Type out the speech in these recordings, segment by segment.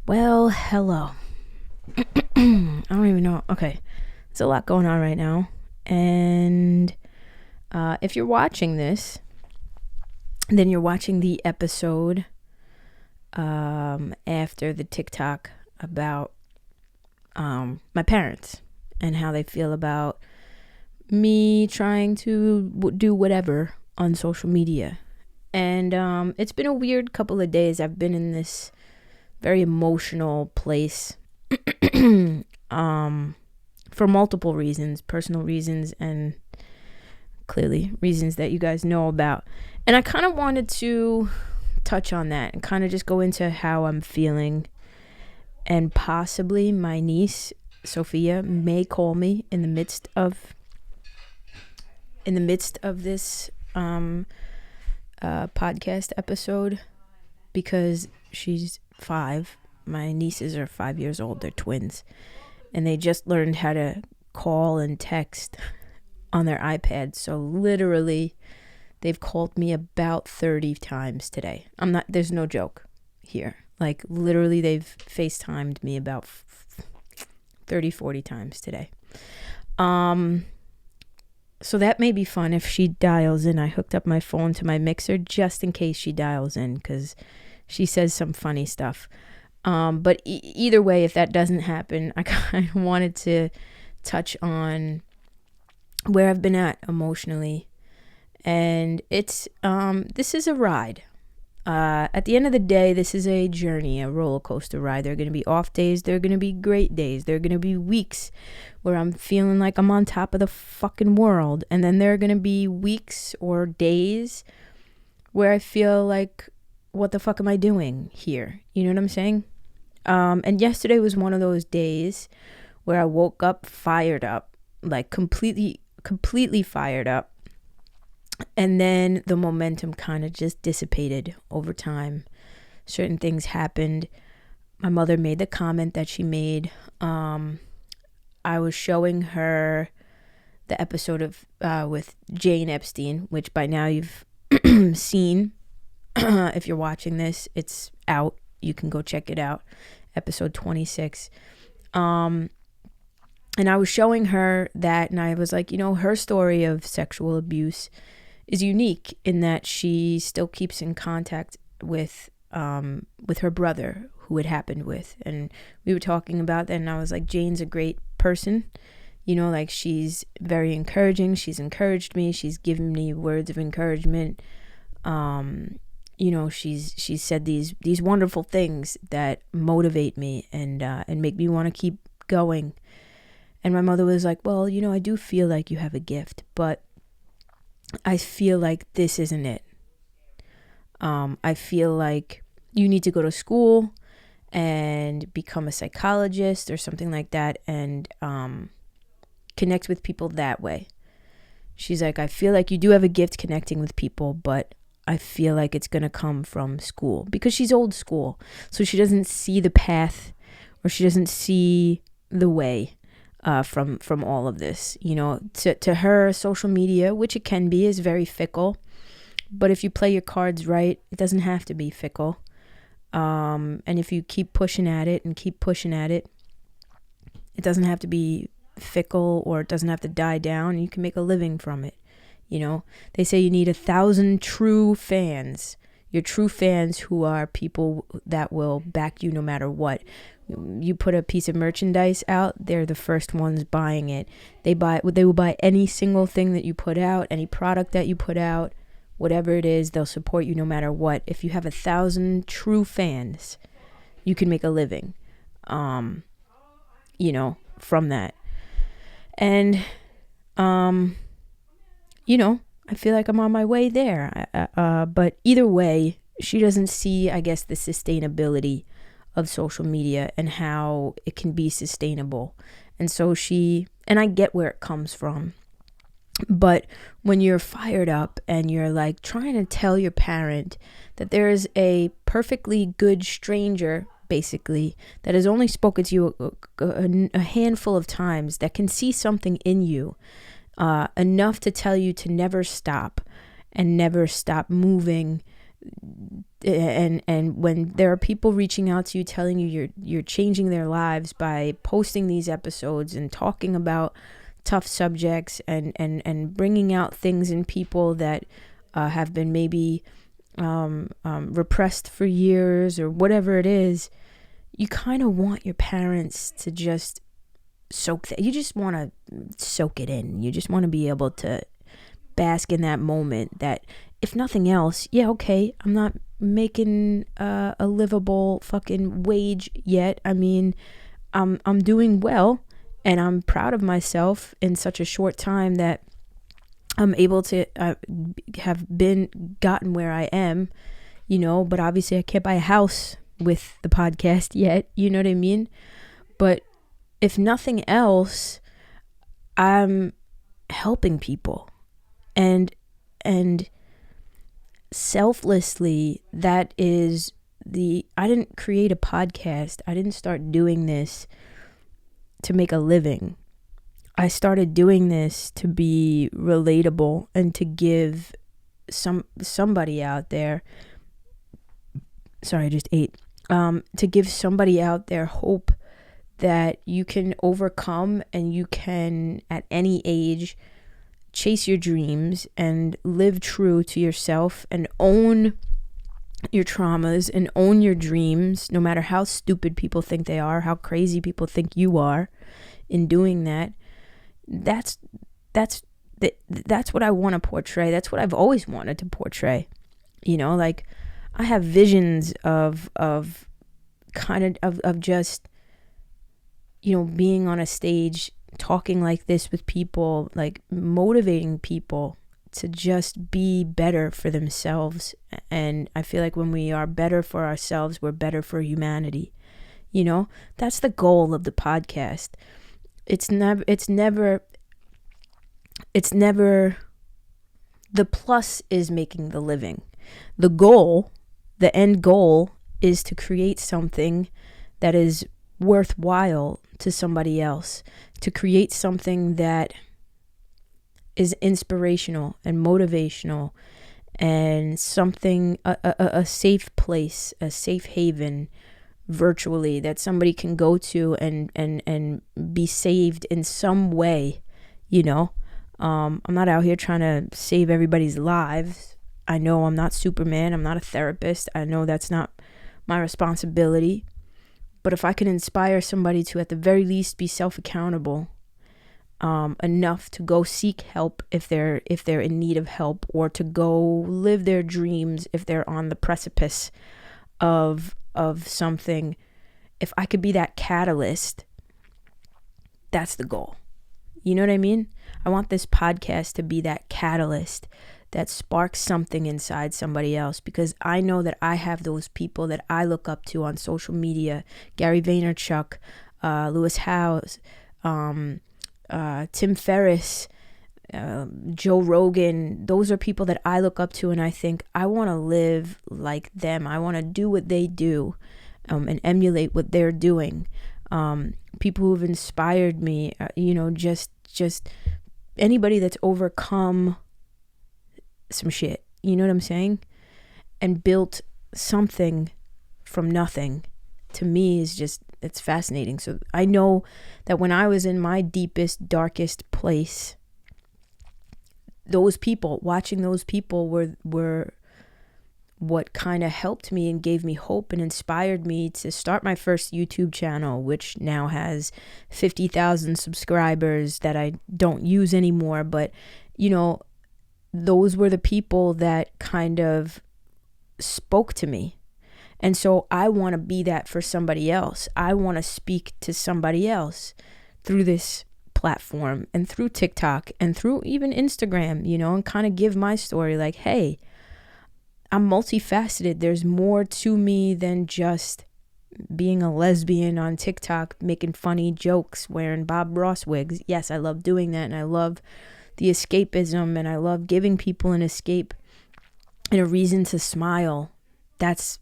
Well, hello. I don't even know. Okay. There's a lot going on right now. And if you're watching this, then you're watching the episode after the TikTok about my parents and how they feel about me trying to do whatever on social media. And it's been a weird couple of days. I've been in this very emotional place for multiple reasons, personal reasons, and clearly reasons that you guys know about. And I kind of wanted to touch on that and kind of just go into how I'm feeling. And possibly my niece, Sophia, may call me in the midst of this podcast episode, because she's 5. My nieces are 5 years old. They're twins, and they just learned how to call and text on their iPad. So literally they've called me about 30 times today. There's no joke here. Like literally they've FaceTimed me about 30-40 times today. So that may be fun if she dials in. I hooked up my phone to my mixer just in case she dials in, because she says some funny stuff. But either way, if that doesn't happen, I kind of wanted to touch on where I've been at emotionally. And it's this is a ride. At the end of the day, this is a journey, a roller coaster ride. There are going to be off days. There are going to be great days. There are going to be weeks where I'm feeling like I'm on top of the fucking world. And then there are going to be weeks or days where I feel like, what the fuck am I doing here? You know what I'm saying? And yesterday was one of those days where I woke up fired up, like completely fired up. And then the momentum kind of just dissipated over time. Certain things happened. My mother made the comment that she made. I was showing her the episode of with Jane Epstein, which by now you've seen. If you're watching this, it's out. You can go check it out. Episode 26. And I was showing her that, and I was like, her story of sexual abuse is unique in that she still keeps in contact with her brother who it happened with. And we were talking about that, and I was like, Jane's a great person. Like she's very encouraging. She's encouraged me. She's given me words of encouragement. She's said these wonderful things that motivate me and make me want to keep going. And my mother was like, well, I do feel like you have a gift, but I feel like this isn't it. I feel like you need to go to school and become a psychologist or something like that, and connect with people that way. She's like, I feel like you do have a gift connecting with people, but I feel like it's going to come from school, because she's old school. So she doesn't see the path, or she doesn't see the way from all of this. To her, social media, which it can be, is very fickle. But if you play your cards right, it doesn't have to be fickle. And if you keep pushing at it, it doesn't have to be fickle, or it doesn't have to die down. You can make a living from it. They say you need 1,000 true fans. Your true fans, who are people that will back you no matter what. You put a piece of merchandise out, they're the first ones buying it. They will buy any single thing that you put out, any product that you put out, whatever it is, they'll support you no matter what. If you have 1,000 true fans, you can make a living, from that. And, I feel like I'm on my way there. But either way, she doesn't see, I guess, the sustainability of social media and how it can be sustainable. And so and I get where it comes from. But when you're fired up and you're like trying to tell your parent that there is a perfectly good stranger, basically, that has only spoken to you a handful of times, that can see something in you, enough to tell you to never stop and never stop moving And when there are people reaching out to you telling you you're changing their lives by posting these episodes and talking about tough subjects and bringing out things in people that have been maybe repressed for years or whatever it is, you kind of want your parents to just soak that. You just want to soak it in. You just want to be able to bask in that moment that, if nothing else, yeah, okay, I'm not making a livable fucking wage yet. I mean, I'm doing well, and I'm proud of myself in such a short time that I'm able to have gotten where I am, but obviously I can't buy a house with the podcast yet, you know what I mean? But if nothing else, I'm helping people, and selflessly, that is I didn't create a podcast. I didn't start doing this to make a living. I started doing this to be relatable and to give somebody out there, sorry, I just ate, to give somebody out there hope that you can overcome and you can, at any age, chase your dreams and live true to yourself and own your traumas and own your dreams, no matter how stupid people think they are, how crazy people think you are in doing that. That's what I want to portray. That's what I've always wanted to portray. Like, I have visions of just, being on a stage, talking like this with people, like motivating people to just be better for themselves. And I feel like when we are better for ourselves, we're better for humanity. That's the goal of the podcast. It's never the plus is making the living. The end goal is to create something that is worthwhile to somebody else, to create something that is inspirational and motivational, and something, a safe place, a safe haven virtually that somebody can go to and be saved in some way. I'm not out here trying to save everybody's lives. I know I'm not Superman. I'm not a therapist. I know that's not my responsibility. But if I can inspire somebody to, at the very least, be self-accountable enough to go seek help if they're in need of help, or to go live their dreams if they're on the precipice of something, if I could be that catalyst, that's the goal. You know what I mean? I want this podcast to be that catalyst that sparks something inside somebody else, because I know that I have those people that I look up to on social media: Gary Vaynerchuk, Lewis Howes, Tim Ferriss, Joe Rogan. Those are people that I look up to, and I think I want to live like them. I want to do what they do, and emulate what they're doing. People who've inspired me, just anybody that's overcome some shit, you know what I'm saying, and built something from nothing, to me is just, it's fascinating. So I know that when I was in my deepest, darkest place, watching those people were what kind of helped me and gave me hope and inspired me to start my first YouTube channel, which now has 50,000 subscribers that I don't use anymore. But, those were the people that kind of spoke to me. And so I want to be that for somebody else. I want to speak to somebody else through this platform and through TikTok and through even Instagram, and kind of give my story like, hey, I'm multifaceted. There's more to me than just being a lesbian on TikTok, making funny jokes, wearing Bob Ross wigs. Yes, I love doing that, and I love the escapism, and I love giving people an escape and a reason to smile. That's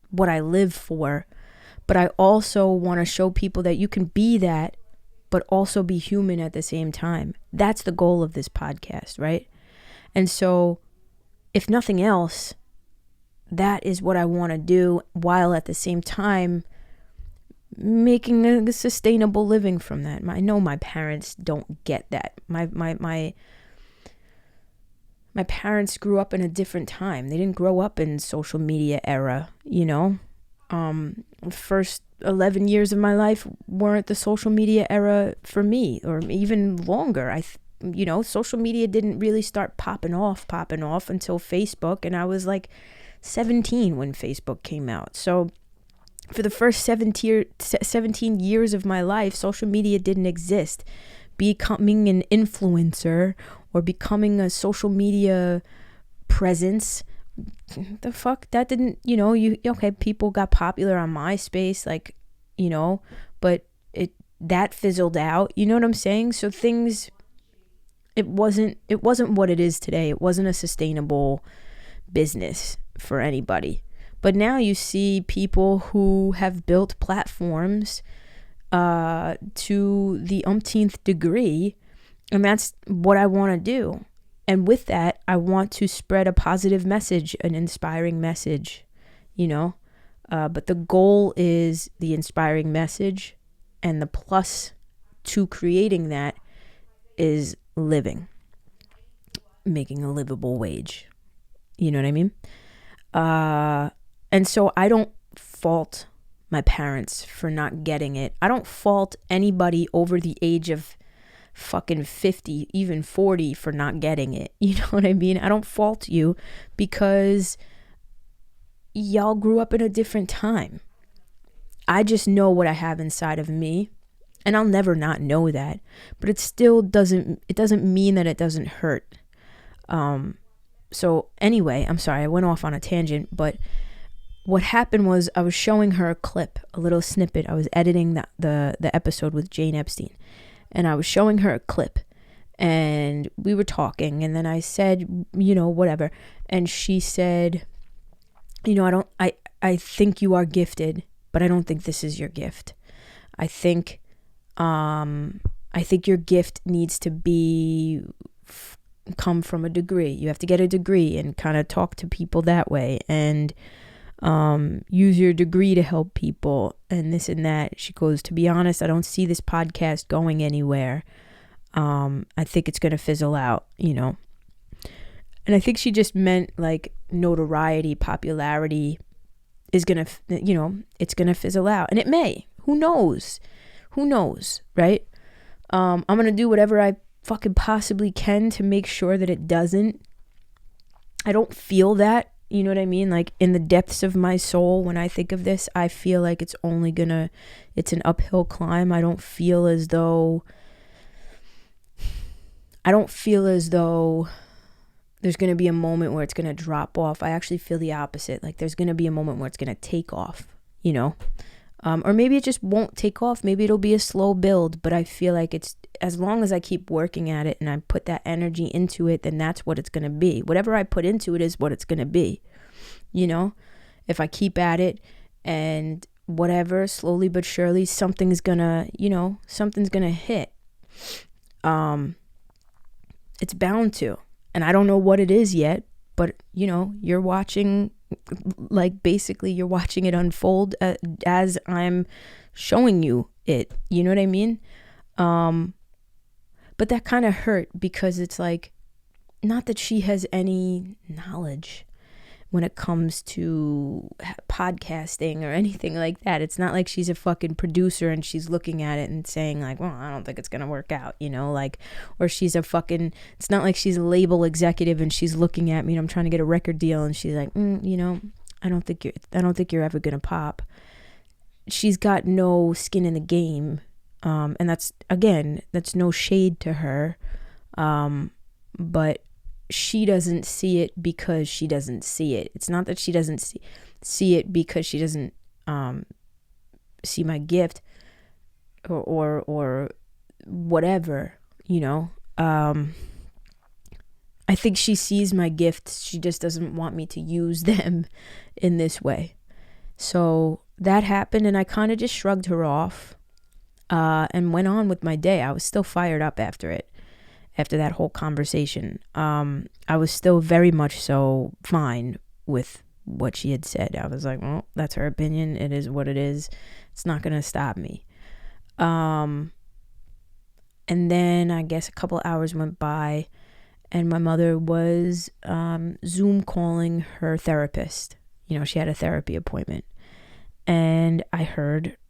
what I live for. But I also want to show people that you can be that, but also be human at the same time. That's the goal of this podcast, right? And so, if nothing else, that is what I want to do, while at the same time making a sustainable living from that. I know my parents don't get that. My parents grew up in a different time. They didn't grow up in social media era, you know. First 11 years of my life weren't the social media era for me, or even longer. Social media didn't really start popping off until Facebook, and I was like 17 when Facebook came out. So for the first 17 years of my life, social media didn't exist. Becoming an influencer or becoming a social media presence, the fuck, that didn't, people got popular on MySpace, like, but that fizzled out, you know what I'm saying? So things, it wasn't what it is today. It wasn't a sustainable business for anybody. But now you see people who have built platforms to the umpteenth degree, and that's what I want to do. And with that, I want to spread a positive message, an inspiring message, but the goal is the inspiring message, and the plus to creating that is making a livable wage. You know what I mean? And so I don't fault my parents for not getting it. I don't fault anybody over the age of fucking 50, even 40, for not getting it. You know what I mean? I don't fault you, because y'all grew up in a different time. I just know what I have inside of me, and I'll never not know that. But it still doesn't mean that it doesn't hurt. So anyway, I'm sorry, I went off on a tangent, but what happened was I was showing her a clip, a little snippet. I was editing the episode with Jane Epstein, and I was showing her a clip, and we were talking, and then I said, whatever. And she said, I think you are gifted, but I don't think this is your gift. I think your gift needs to come from a degree. You have to get a degree and kind of talk to people that way, and use your degree to help people, and this and that. She goes, to be honest, I don't see this podcast going anywhere. I think it's going to fizzle out, And I think she just meant like notoriety, popularity is going to, it's going to fizzle out. And it may. Who knows, right? I'm going to do whatever I fucking possibly can to make sure that it doesn't. I don't feel that. You know what I mean? Like in the depths of my soul, when I think of this, I feel like it's an uphill climb. I don't feel as though there's going to be a moment where it's going to drop off. I actually feel the opposite. Like there's going to be a moment where it's going to take off, or maybe it just won't take off. Maybe it'll be a slow build, but I feel like it's, as long as I keep working at it and I put that energy into it, then that's what it's going to be. Whatever I put into it is what it's going to be. If I keep at it and whatever, slowly but surely, something's going to hit. It's bound to. And I don't know what it is yet, but you're watching, like basically you're watching it unfold as I'm showing you it. You know what I mean? But that kind of hurt, because it's like, not that she has any knowledge when it comes to podcasting or anything like that. It's not like she's a fucking producer and she's looking at it and saying like, well, I don't think it's going to work out, or she's it's not like she's a label executive and she's looking at me and I'm trying to get a record deal and she's like, I don't think you're ever going to pop. She's got no skin in the game. And that's no shade to her. But she doesn't see it because she doesn't see it. It's not that she doesn't see it because she doesn't see my gift or whatever, I think she sees my gifts. She just doesn't want me to use them in this way. So that happened, and I kind of just shrugged her off and went on with my day. I was still fired up after that whole conversation. I was still very much so fine with what she had said. I was like, well, that's her opinion. It is what it is. It's not going to stop me. And then I guess a couple hours went by, and my mother was Zoom calling her therapist. You know, she had a therapy appointment. And I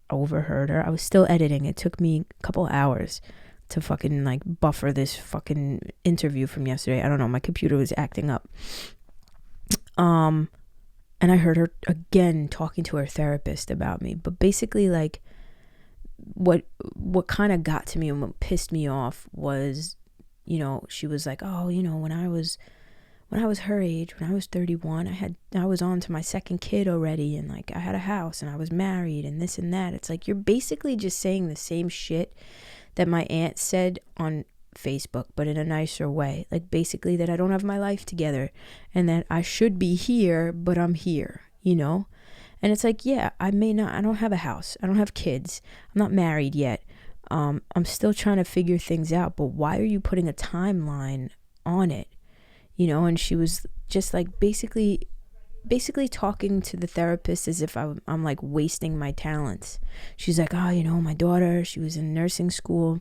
overheard her. I was still editing. It took me a couple hours to fucking like buffer this fucking interview from yesterday. I don't know. My computer was acting up. And I heard her again talking to her therapist about me. But basically, like, what kind of got to me and what pissed me off was, you know, she was like, oh, you know, when I was her age, when I was 31, I was on to my second kid already, and like I had a house and I was married and this and that. It's like, you're basically just saying the same shit that my aunt said on Facebook, but in a nicer way. Like, basically that I don't have my life together and that I should be here, but I'm here, you know? And it's like, yeah, I don't have a house. I don't have kids. I'm not married yet. I'm still trying to figure things out, but why are you putting a timeline on it? You know, and she was just like basically talking to the therapist as if I'm like wasting my talents. She's like, oh, you know, my daughter, she was in nursing school.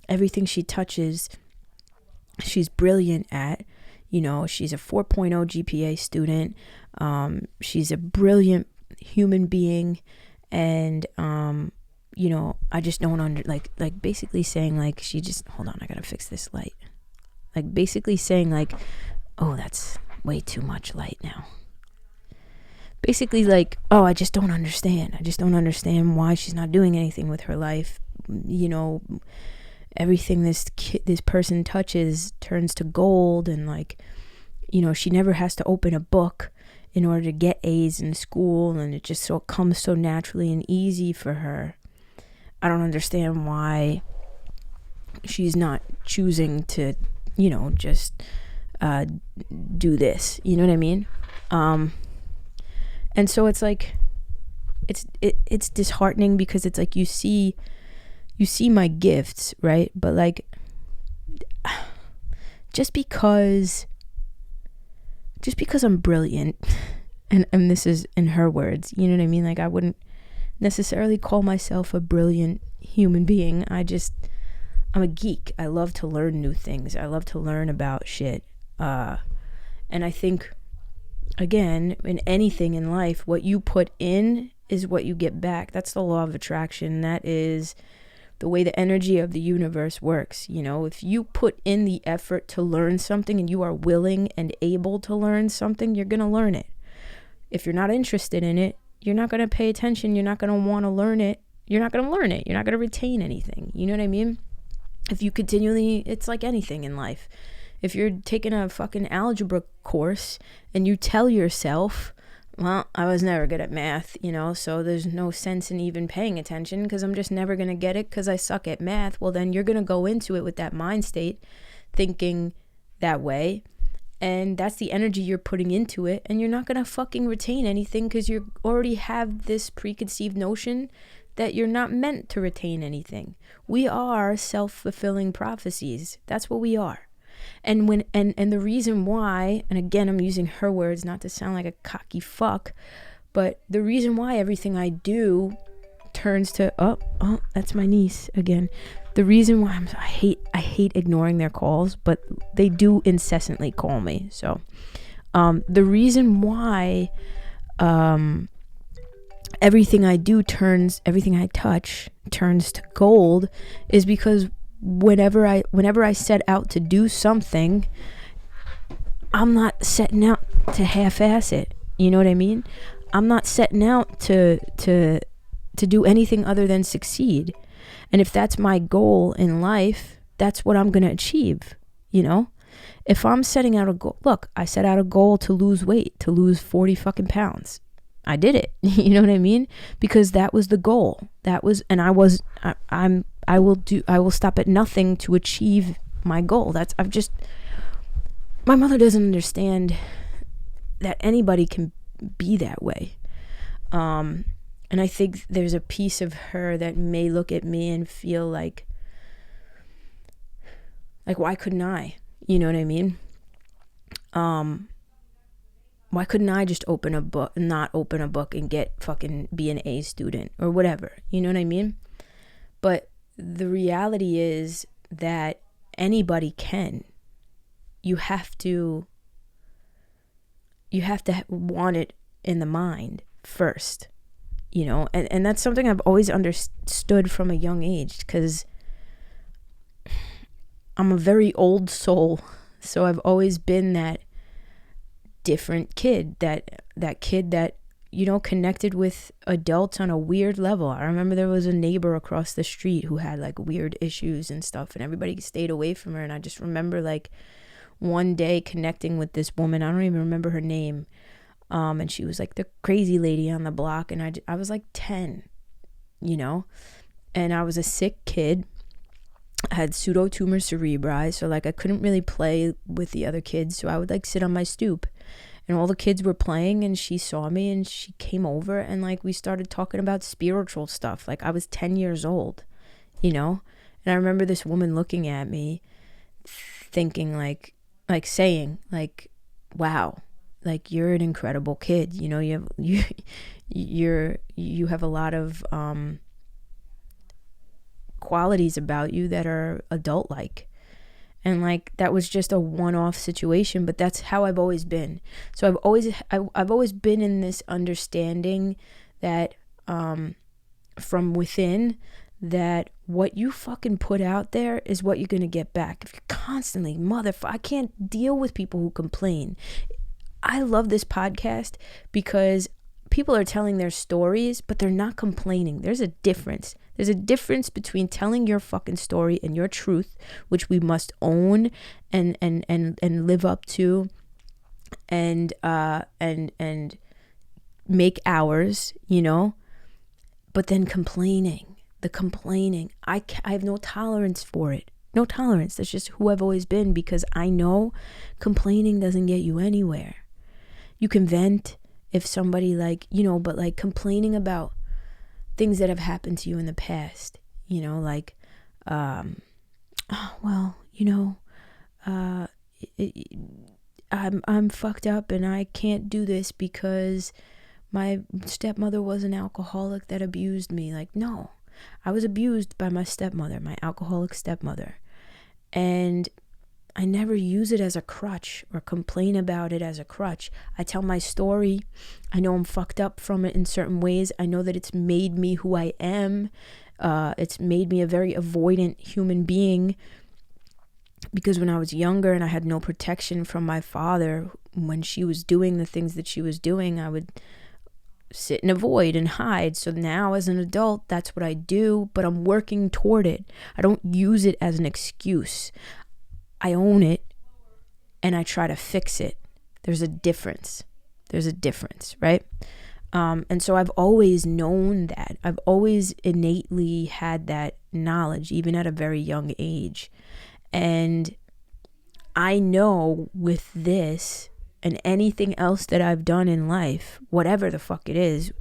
Everything she touches, she's brilliant at. You know, she's a 4.0 GPA student. She's a brilliant human being. And, you know, I just don't like basically saying like, hold on, I gotta fix this light. Like basically saying like, oh, that's way too much light now. Basically like, oh, I just don't understand. I just don't understand why she's not doing anything with her life. You know, everything this person touches turns to gold, and like, you know, she never has to open a book in order to get A's in school, and it just comes so naturally and easy for her. I don't understand why she's not choosing to, you know, just do this. You know what I mean? And so it's like, it's disheartening, because it's like you see my gifts, right? But like, just because I'm brilliant, and this is in her words, you know what I mean? Like, I wouldn't necessarily call myself a brilliant human being. I'm a geek. I love to learn new things. I love to learn about shit. And I think, again, in anything in life, what you put in is what you get back. That's the law of attraction. That is the way the energy of the universe works. You know, if you put in the effort to learn something and you are willing and able to learn something, you're going to learn it. If you're not interested in it, you're not going to pay attention. You're not going to want to learn it. You're not going to learn it. You're not going to retain anything. You know what I mean? If you continually, it's like anything in life. If you're taking a fucking algebra course and you tell yourself, well, I was never good at math, you know, so there's no sense in even paying attention because I'm just never going to get it because I suck at math. Well, then you're going to go into it with that mind state, thinking that way. And that's the energy you're putting into it. And you're not going to fucking retain anything because you already have this preconceived notion that you're not meant to retain anything. We are self-fulfilling prophecies. That's what we are. And the reason why, and again, I'm using her words not to sound like a cocky fuck, but the reason why everything I do turns to, oh, that's my niece again. The reason why I hate ignoring their calls, but they do incessantly call me. So, the reason why, everything I touch turns to gold is because whenever I set out to do something, I'm not setting out to half-ass it. You know what I mean? I'm not setting out to do anything other than succeed. And if that's my goal in life, that's what I'm going to achieve, you know? If I'm setting out a goal, look, I set out a goal to lose weight, to lose 40 fucking pounds. I did it. You know what I mean? Because that was the goal. I will stop at nothing to achieve my goal. My mother doesn't understand that anybody can be that way. And I think there's a piece of her that may look at me and feel like why couldn't I? You know what I mean? Why couldn't I just not open a book and be an A student or whatever? You know what I mean? But the reality is that anybody can. You have to want it in the mind first, and that's something I've always understood from a young age, because I'm a very old soul. So I've always been that different kid, that kid that, connected with adults on a weird level. I remember there was a neighbor across the street who had like weird issues and stuff, and everybody stayed away from her. And I just remember like one day connecting with this woman. I don't even remember her name. And she was like the crazy lady on the block. And I was like 10, and I was a sick kid. I had pseudotumor cerebri, so like I couldn't really play with the other kids. So I would like sit on my stoop, and all the kids were playing, and she saw me and she came over, and like we started talking about spiritual stuff. Like I was 10 years old, and I remember this woman looking at me thinking like saying like, wow, like you're an incredible kid. You have a lot of qualities about you that are adult like. And like that was just a one-off situation, but that's how I've always been. So I've always been in this understanding that from within, that what you fucking put out there is what you're gonna get back. If you're constantly I can't deal with people who complain. I love this podcast because people are telling their stories, but they're not complaining. There's a difference. There's a difference between telling your fucking story and your truth, which we must own and live up to, and make ours, But then the complaining, I have no tolerance for it. No tolerance. That's just who I've always been, because I know complaining doesn't get you anywhere. You can vent if somebody but like complaining about things that have happened to you in the past, I'm fucked up and I can't do this because my stepmother was an alcoholic that abused me. Like, no, I was abused by my stepmother, my alcoholic stepmother. And I never use it as a crutch or complain about it as a crutch. I tell my story. I know I'm fucked up from it in certain ways. I know that it's made me who I am. It's made me a very avoidant human being, because when I was younger and I had no protection from my father, when she was doing the things that she was doing, I would sit and avoid and hide. So now as an adult, that's what I do, but I'm working toward it. I don't use it as an excuse. I own it and I try to fix it. There's a difference, right? And so I've always known that. I've always innately had that knowledge, even at a very young age. And I know with this and anything else that I've done in life, whatever the fuck it is,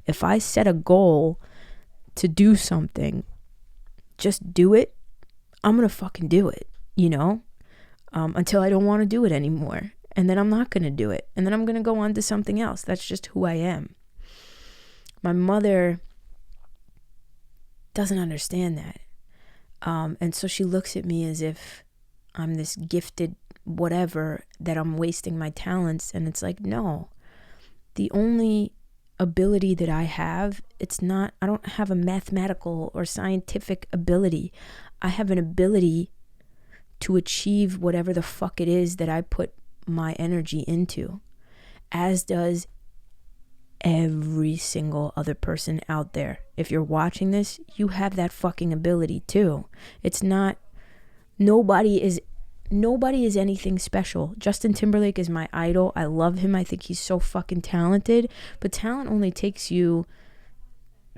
if I set a goal to do something, just do it. I'm going to fucking do it, until I don't want to do it anymore. And then I'm not going to do it. And then I'm going to go on to something else. That's just who I am. My mother doesn't understand that. And so she looks at me as if I'm this gifted whatever, that I'm wasting my talents. And it's like, no, the only ability that I have, I don't have a mathematical or scientific ability. I have an ability to achieve whatever the fuck it is that I put my energy into, as does every single other person out there. If you're watching this, you have that fucking ability too. It's not, nobody is anything special. Justin Timberlake is my idol. I love him. I think he's so fucking talented, but talent only takes you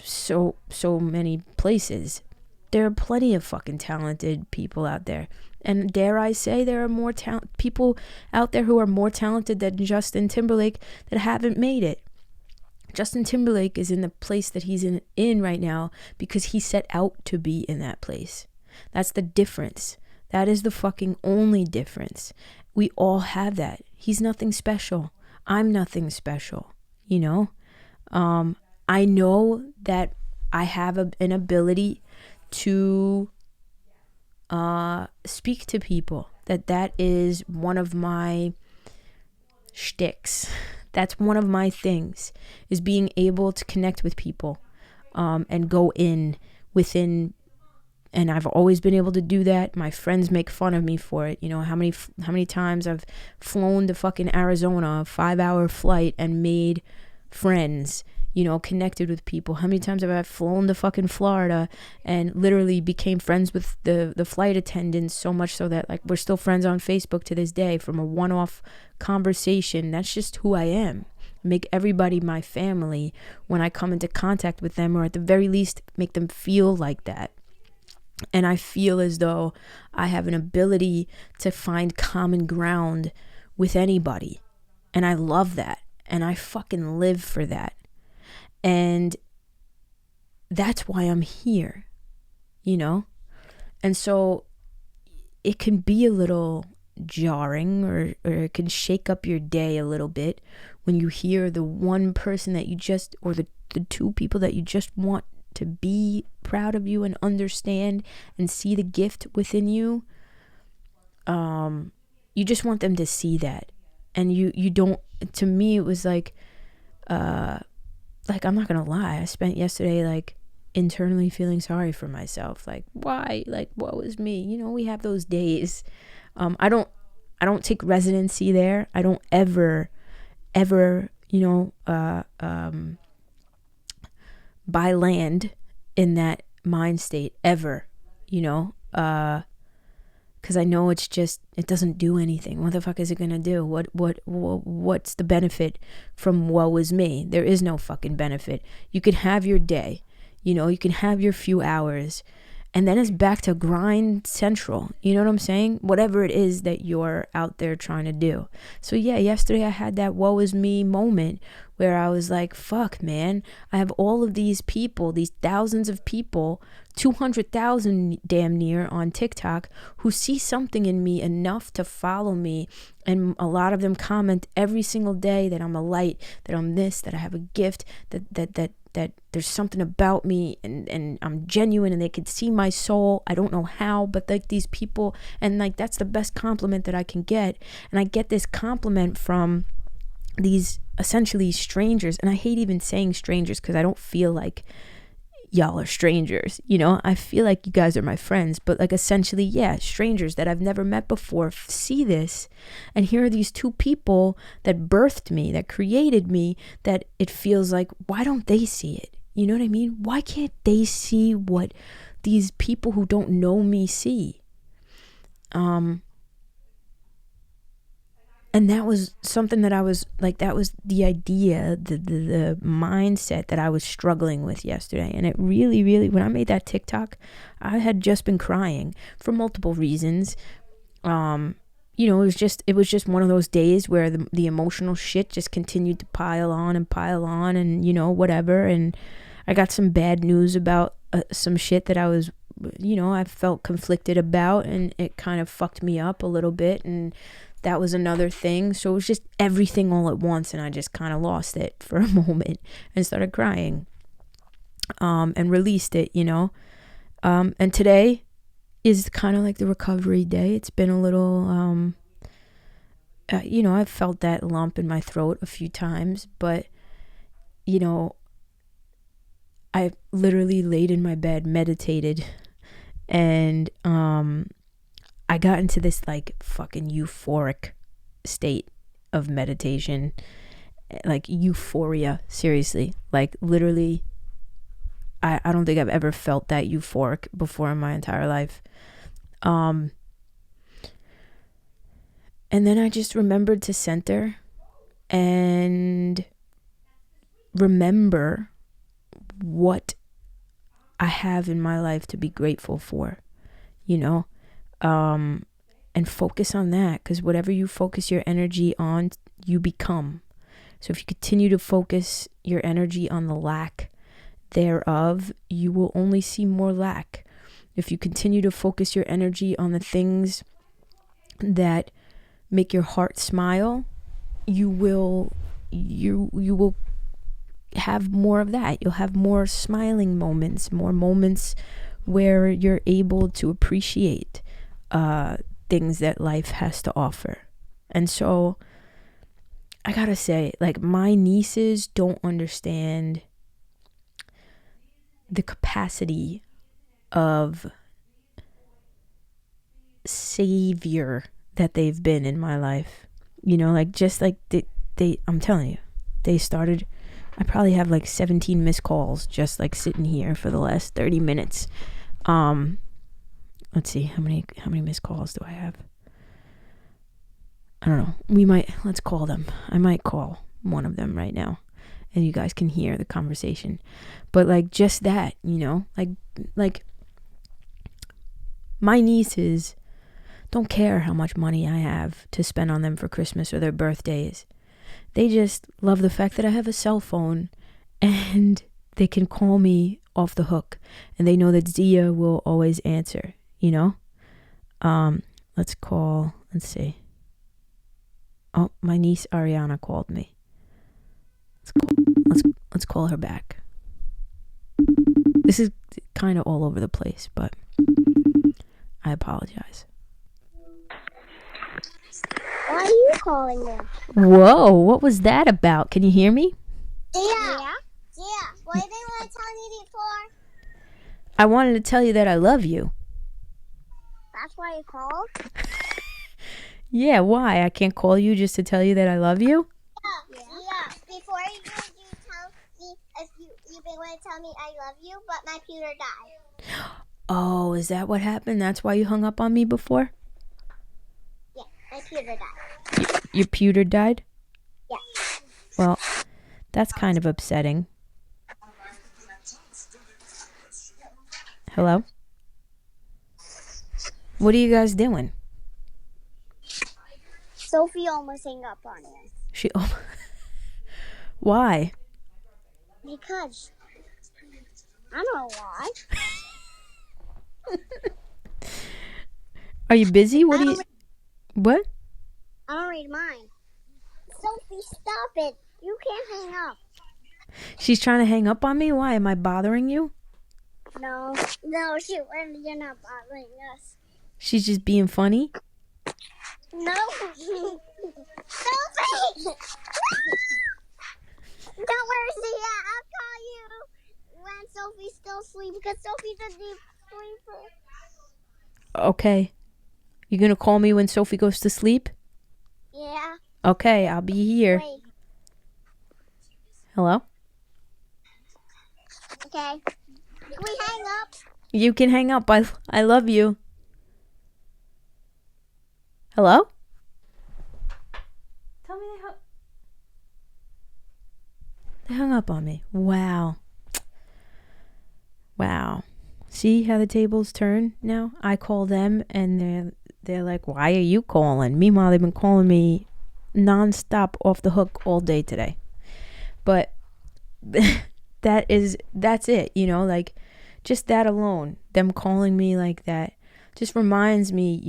so many places. There are plenty of fucking talented people out there. And dare I say, there are more people out there who are more talented than Justin Timberlake that haven't made it. Justin Timberlake is in the place that he's in right now because he set out to be in that place. That's the difference. That is the fucking only difference. We all have that. He's nothing special. I'm nothing special, you know? I know that I have an ability to speak to people. That is one of my shticks. That's one of my things, is being able to connect with people and go within. And I've always been able to do that. My friends make fun of me for it. You know, how many times I've flown to fucking Arizona, a 5-hour flight, and made friends, you know, connected with people. How many times have I flown to fucking Florida and literally became friends with the flight attendants, so much so that like we're still friends on Facebook to this day from a one-off conversation. That's just who I am. Make everybody my family when I come into contact with them, or at the very least make them feel like that. And I feel as though I have an ability to find common ground with anybody. And I love that. And I fucking live for that. And that's why I'm here, you know? And so it can be a little jarring, or it can shake up your day a little bit when you hear the one person that you just, or the two people that you just want to be proud of you and understand and see the gift within you. You just want them to see that. And you don't, to me, it was like I'm not gonna lie, I spent yesterday like internally feeling sorry for myself. Like, why? Like, what was me? You know, we have those days. I don't take residency there. I don't ever, you know, buy land in that mind state ever, you know, because I know it's just, it doesn't do anything. What the fuck is it gonna do? What's the benefit from woe is me? There is no fucking benefit. You can have your day, you know, you can have your few hours, and then it's back to grind central. You know what I'm saying? Whatever it is that you're out there trying to do. So yeah, yesterday I had that woe is me moment where I was like, fuck, man, I have all of these people, these thousands of people, 200,000 damn near on TikTok, who see something in me enough to follow me. And a lot of them comment every single day that I'm a light, that I'm this, that I have a gift, that there's something about me, and I'm genuine, and they can see my soul. I don't know how, but like these people, and like that's the best compliment that I can get. And I get this compliment from these essentially strangers, and I hate even saying strangers because I don't feel like y'all are strangers, you know? I feel like you guys are my friends, but like essentially, yeah, strangers that I've never met before see this, and here are these two people that birthed me, that created me, that it feels like, why don't they see it? You know what I mean? Why can't they see what these people who don't know me see? And that was something that I was like, that was the idea, the mindset that I was struggling with yesterday. And it really, really, when I made that TikTok, I had just been crying for multiple reasons. You know, it was just one of those days where the emotional shit just continued to pile on, and, you know, whatever. And I got some bad news about some shit that I was, you know, I felt conflicted about, and it kind of fucked me up a little bit. And that was another thing. So it was just everything all at once, and I just kind of lost it for a moment and started crying, and released it, you know. And today is kind of like the recovery day. It's been a little, you know, I've felt that lump in my throat a few times, but, you know, I literally laid in my bed, meditated, and I got into this like fucking euphoric state of meditation, like euphoria, seriously, like literally, I don't think I've ever felt that euphoric before in my entire life. And then I just remembered to center and remember what I have in my life to be grateful for, you know. And focus on that, because whatever you focus your energy on, you become. So if you continue to focus your energy on the lack thereof, you will only see more lack. If you continue to focus your energy on the things that make your heart smile, you will have more of that. You'll have more smiling moments, more moments where you're able to appreciate things that life has to offer. And so I gotta say, like, my nieces don't understand the capacity of savior that they've been in my life. Like, just like they I'm telling you, they started. I probably have like 17 missed calls just like sitting here for the last 30 minutes. Let's see, how many missed calls do I have? I don't know. Let's call them. I might call one of them right now and you guys can hear the conversation. But like, just that, like my nieces don't care how much money I have to spend on them for Christmas or their birthdays. They just love the fact that I have a cell phone and they can call me off the hook, and they know that Zia will always answer, Let's see. Oh, my niece Ariana called me. Let's call her back. This is kind of all over the place, but I apologize. Why are you calling me? Whoa, what was that about? Can you hear me? Yeah. What did you want to tell me before? I wanted to tell you that I love you. That's why you called? Yeah, why? I can't call you just to tell you that I love you? Yeah. Before you tell me if you've been going to tell me I love you, but my computer died. Oh, is that what happened? That's why you hung up on me before? Yeah, my computer died. Your computer died? Yeah. Well, that's kind of upsetting. Hello? What are you guys doing? Sophie almost hung up on you. Why? Because I don't know why. Are you busy? What? I don't read mine. Sophie, stop it. You can't hang up. She's trying to hang up on me? Why? Am I bothering you? No, you're not bothering us. She's just being funny? No. Sophie! Don't worry, Zia. I'll call you when Sophie's still asleep, because Sophie's a deep sleeper. Okay. You're going to call me when Sophie goes to sleep? Yeah. Okay, I'll be here. Wait. Hello? Okay. Can we hang up? You can hang up. I love you. Hello? Tell me they hung up on me. Wow. See how the tables turn now? I call them and they're like, why are you calling? Meanwhile, they've been calling me nonstop off the hook all day today. But that's it, like, just that alone, them calling me like that just reminds me,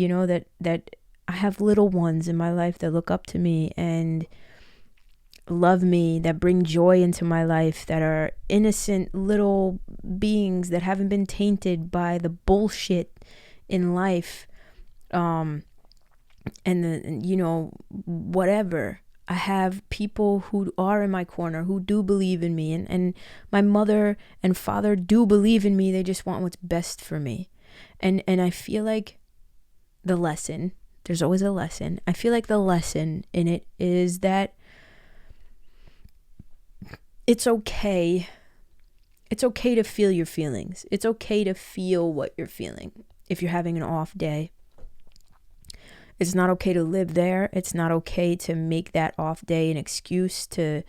that I have little ones in my life that look up to me and love me, that bring joy into my life, that are innocent little beings that haven't been tainted by the bullshit in life, and whatever. I have people who are in my corner who do believe in me, and my mother and father do believe in me. They just want what's best for me. And I feel like the lesson, there's always a lesson. I feel like the lesson in it is that it's okay. It's okay to feel your feelings. It's okay to feel what you're feeling. If you're having an off day, it's not okay to live there. It's not okay to make that off day an excuse to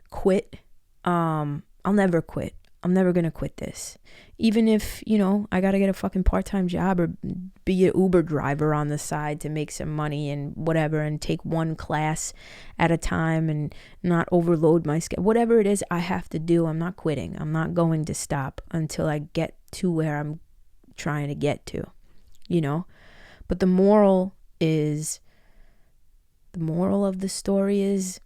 quit. I'll never quit. I'm never going to quit this. Even if, I got to get a fucking part-time job or be an Uber driver on the side to make some money and whatever, and take one class at a time and not overload my schedule. Whatever it is I have to do, I'm not quitting. I'm not going to stop until I get to where I'm trying to get to, But the moral of the story is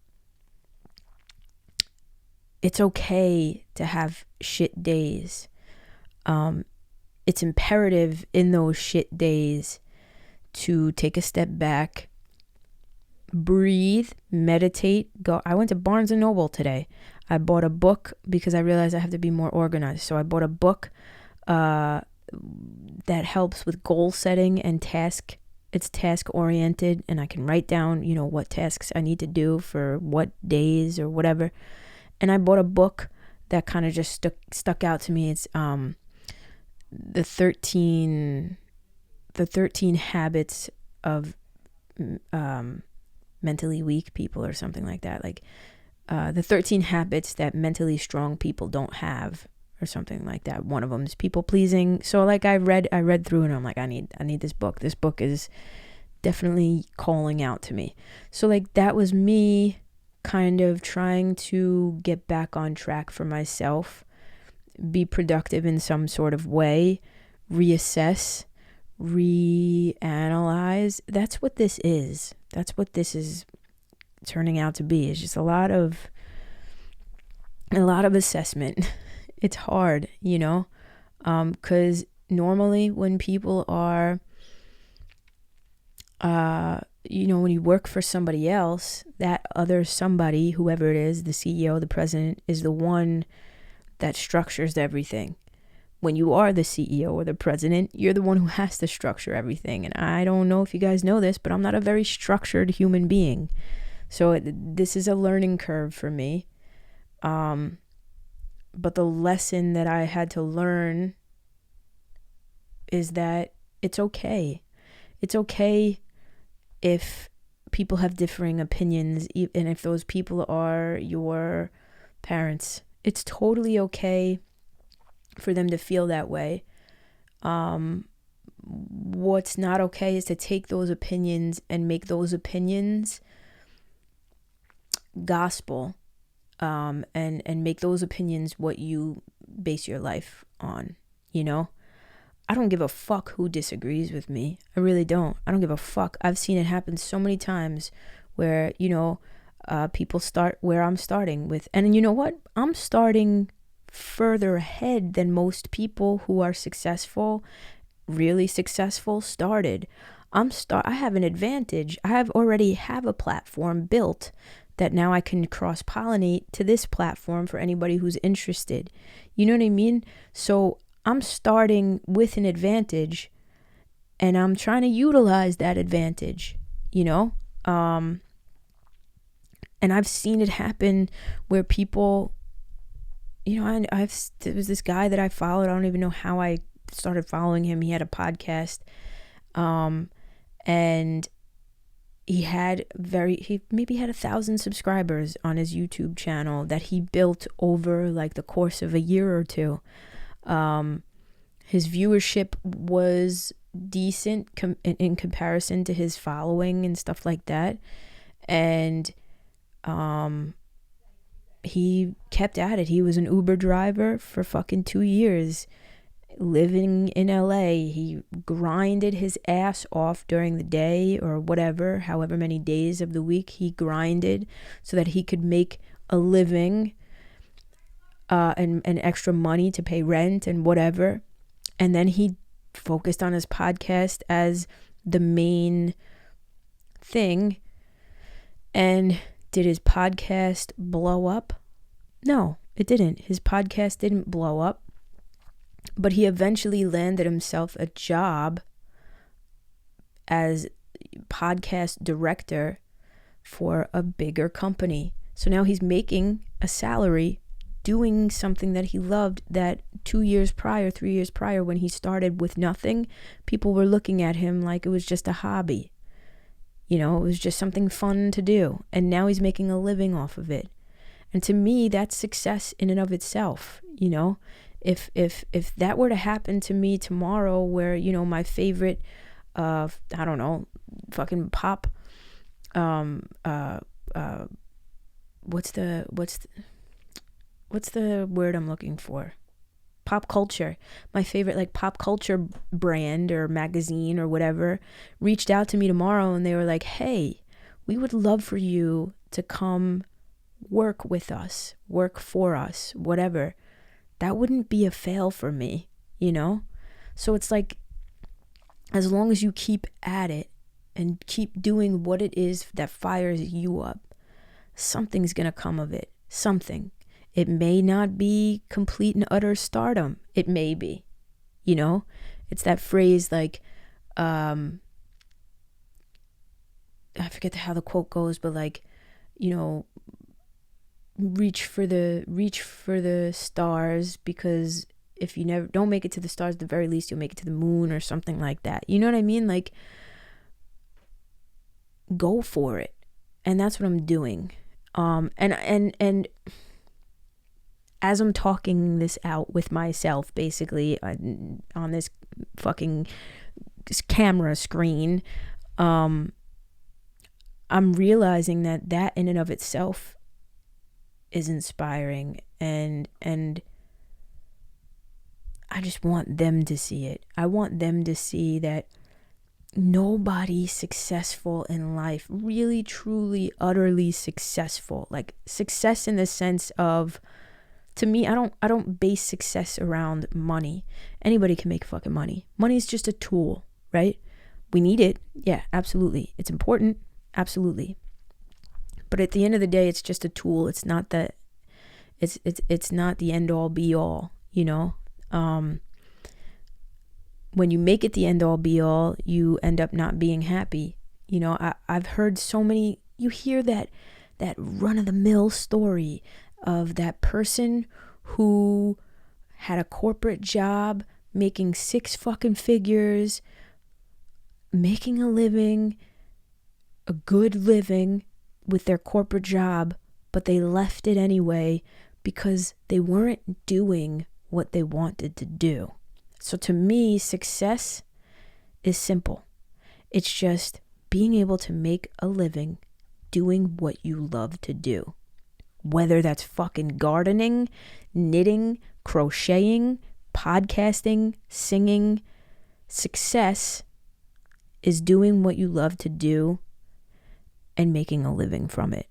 it's okay to have shit days. It's imperative in those shit days to take a step back, breathe, meditate, go. I went to Barnes and Noble today. I bought a book because I realized I have to be more organized. So I bought a book that helps with goal setting and task. It's task oriented, and I can write down, what tasks I need to do for what days or whatever. And I bought a book that kind of just stuck out to me. It's the 13 habits of mentally weak people, or something like that. Like the 13 habits that mentally strong people don't have, or something like that. One of them is people pleasing. So like I read through, and I'm like, I need this book. This book is definitely calling out to me. So like that was me kind of trying to get back on track for myself, be productive in some sort of way, reassess, reanalyze. That's what this is. That's what this is turning out to be. It's just a lot of assessment. It's hard, because normally when people are, when you work for somebody else, that other somebody, whoever it is, the CEO, the president, is the one that structures everything. When you are the CEO or the president, you're the one who has to structure everything. And I don't know if you guys know this, but I'm not a very structured human being. So this is a learning curve for me. But the lesson that I had to learn is that it's okay. It's okay if people have differing opinions, and if those people are your parents. It's totally okay for them to feel that way. What's not okay is to take those opinions and make those opinions gospel, and make those opinions what you base your life on. I don't give a fuck who disagrees with me. I really don't. I don't give a fuck. I've seen it happen so many times where, people start where I'm starting with. And you know what? I'm starting further ahead than most people who are successful, really successful, started. I have an advantage. I already have a platform built that now I can cross-pollinate to this platform for anybody who's interested. You know what I mean? So I'm starting with an advantage, and I'm trying to utilize that advantage, and I've seen it happen where people, there was this guy that I followed. I don't even know how I started following him. He had a podcast, and he maybe had 1,000 subscribers on his YouTube channel that he built over like the course of a year or two. His viewership was decent in comparison to his following and stuff like that. And he kept at it. He was an Uber driver for fucking 2 years, living in LA. He grinded his ass off during the day, or whatever, however many days of the week he grinded, so that he could make a living, and extra money to pay rent and whatever. And then he focused on his podcast as the main thing. And did his podcast blow up? No, it didn't. His podcast didn't blow up. But he eventually landed himself a job as podcast director for a bigger company. So now he's making a salary doing something that he loved, that 2 years prior, 3 years prior, when he started with nothing, people were looking at him like it was just a hobby. It was just something fun to do. And now he's making a living off of it. And to me, that's success in and of itself. If that were to happen to me tomorrow, where, my favorite, I don't know, fucking pop, what's the word I'm looking for? Pop culture. My favorite like pop culture brand or magazine or whatever reached out to me tomorrow, and they were like, "Hey, we would love for you to come work with us, work for us, whatever, that wouldn't be a fail for me, you know? So it's like, as long as you keep at it and keep doing what it is that fires you up, something's gonna come of it. Something. It may not be complete and utter stardom. It may be, you know? It's that phrase like, I forget how the quote goes, but like, you know, reach for the stars, because if you never don't make it to the stars, at the very least you'll make it to the moon, or something like that. You know what I mean? Like, go for it. And that's what I'm doing. And as I'm talking this out with myself, basically, on this fucking camera screen, I'm realizing that in and of itself is inspiring, and I just want them to see it. I want them to see that nobody successful in life, really, truly, utterly successful, like success in the sense of, to me, I don't base success around money. Anybody can make fucking money. Money is just a tool, right? We need it. Yeah, absolutely. It's important. Absolutely. But at the end of the day, it's just a tool. It's not the it's not the end all be all, you know? When you make it the end all be all, you end up not being happy. You know, I've heard so many, you hear that run of the mill story of that person who had a corporate job, making 6 fucking figures, making a living, a good living with their corporate job, but they left it anyway because they weren't doing what they wanted to do. So to me, success is simple. It's just being able to make a living doing what you love to do. Whether that's fucking gardening, knitting, crocheting, podcasting, singing. Success is doing what you love to do and making a living from it.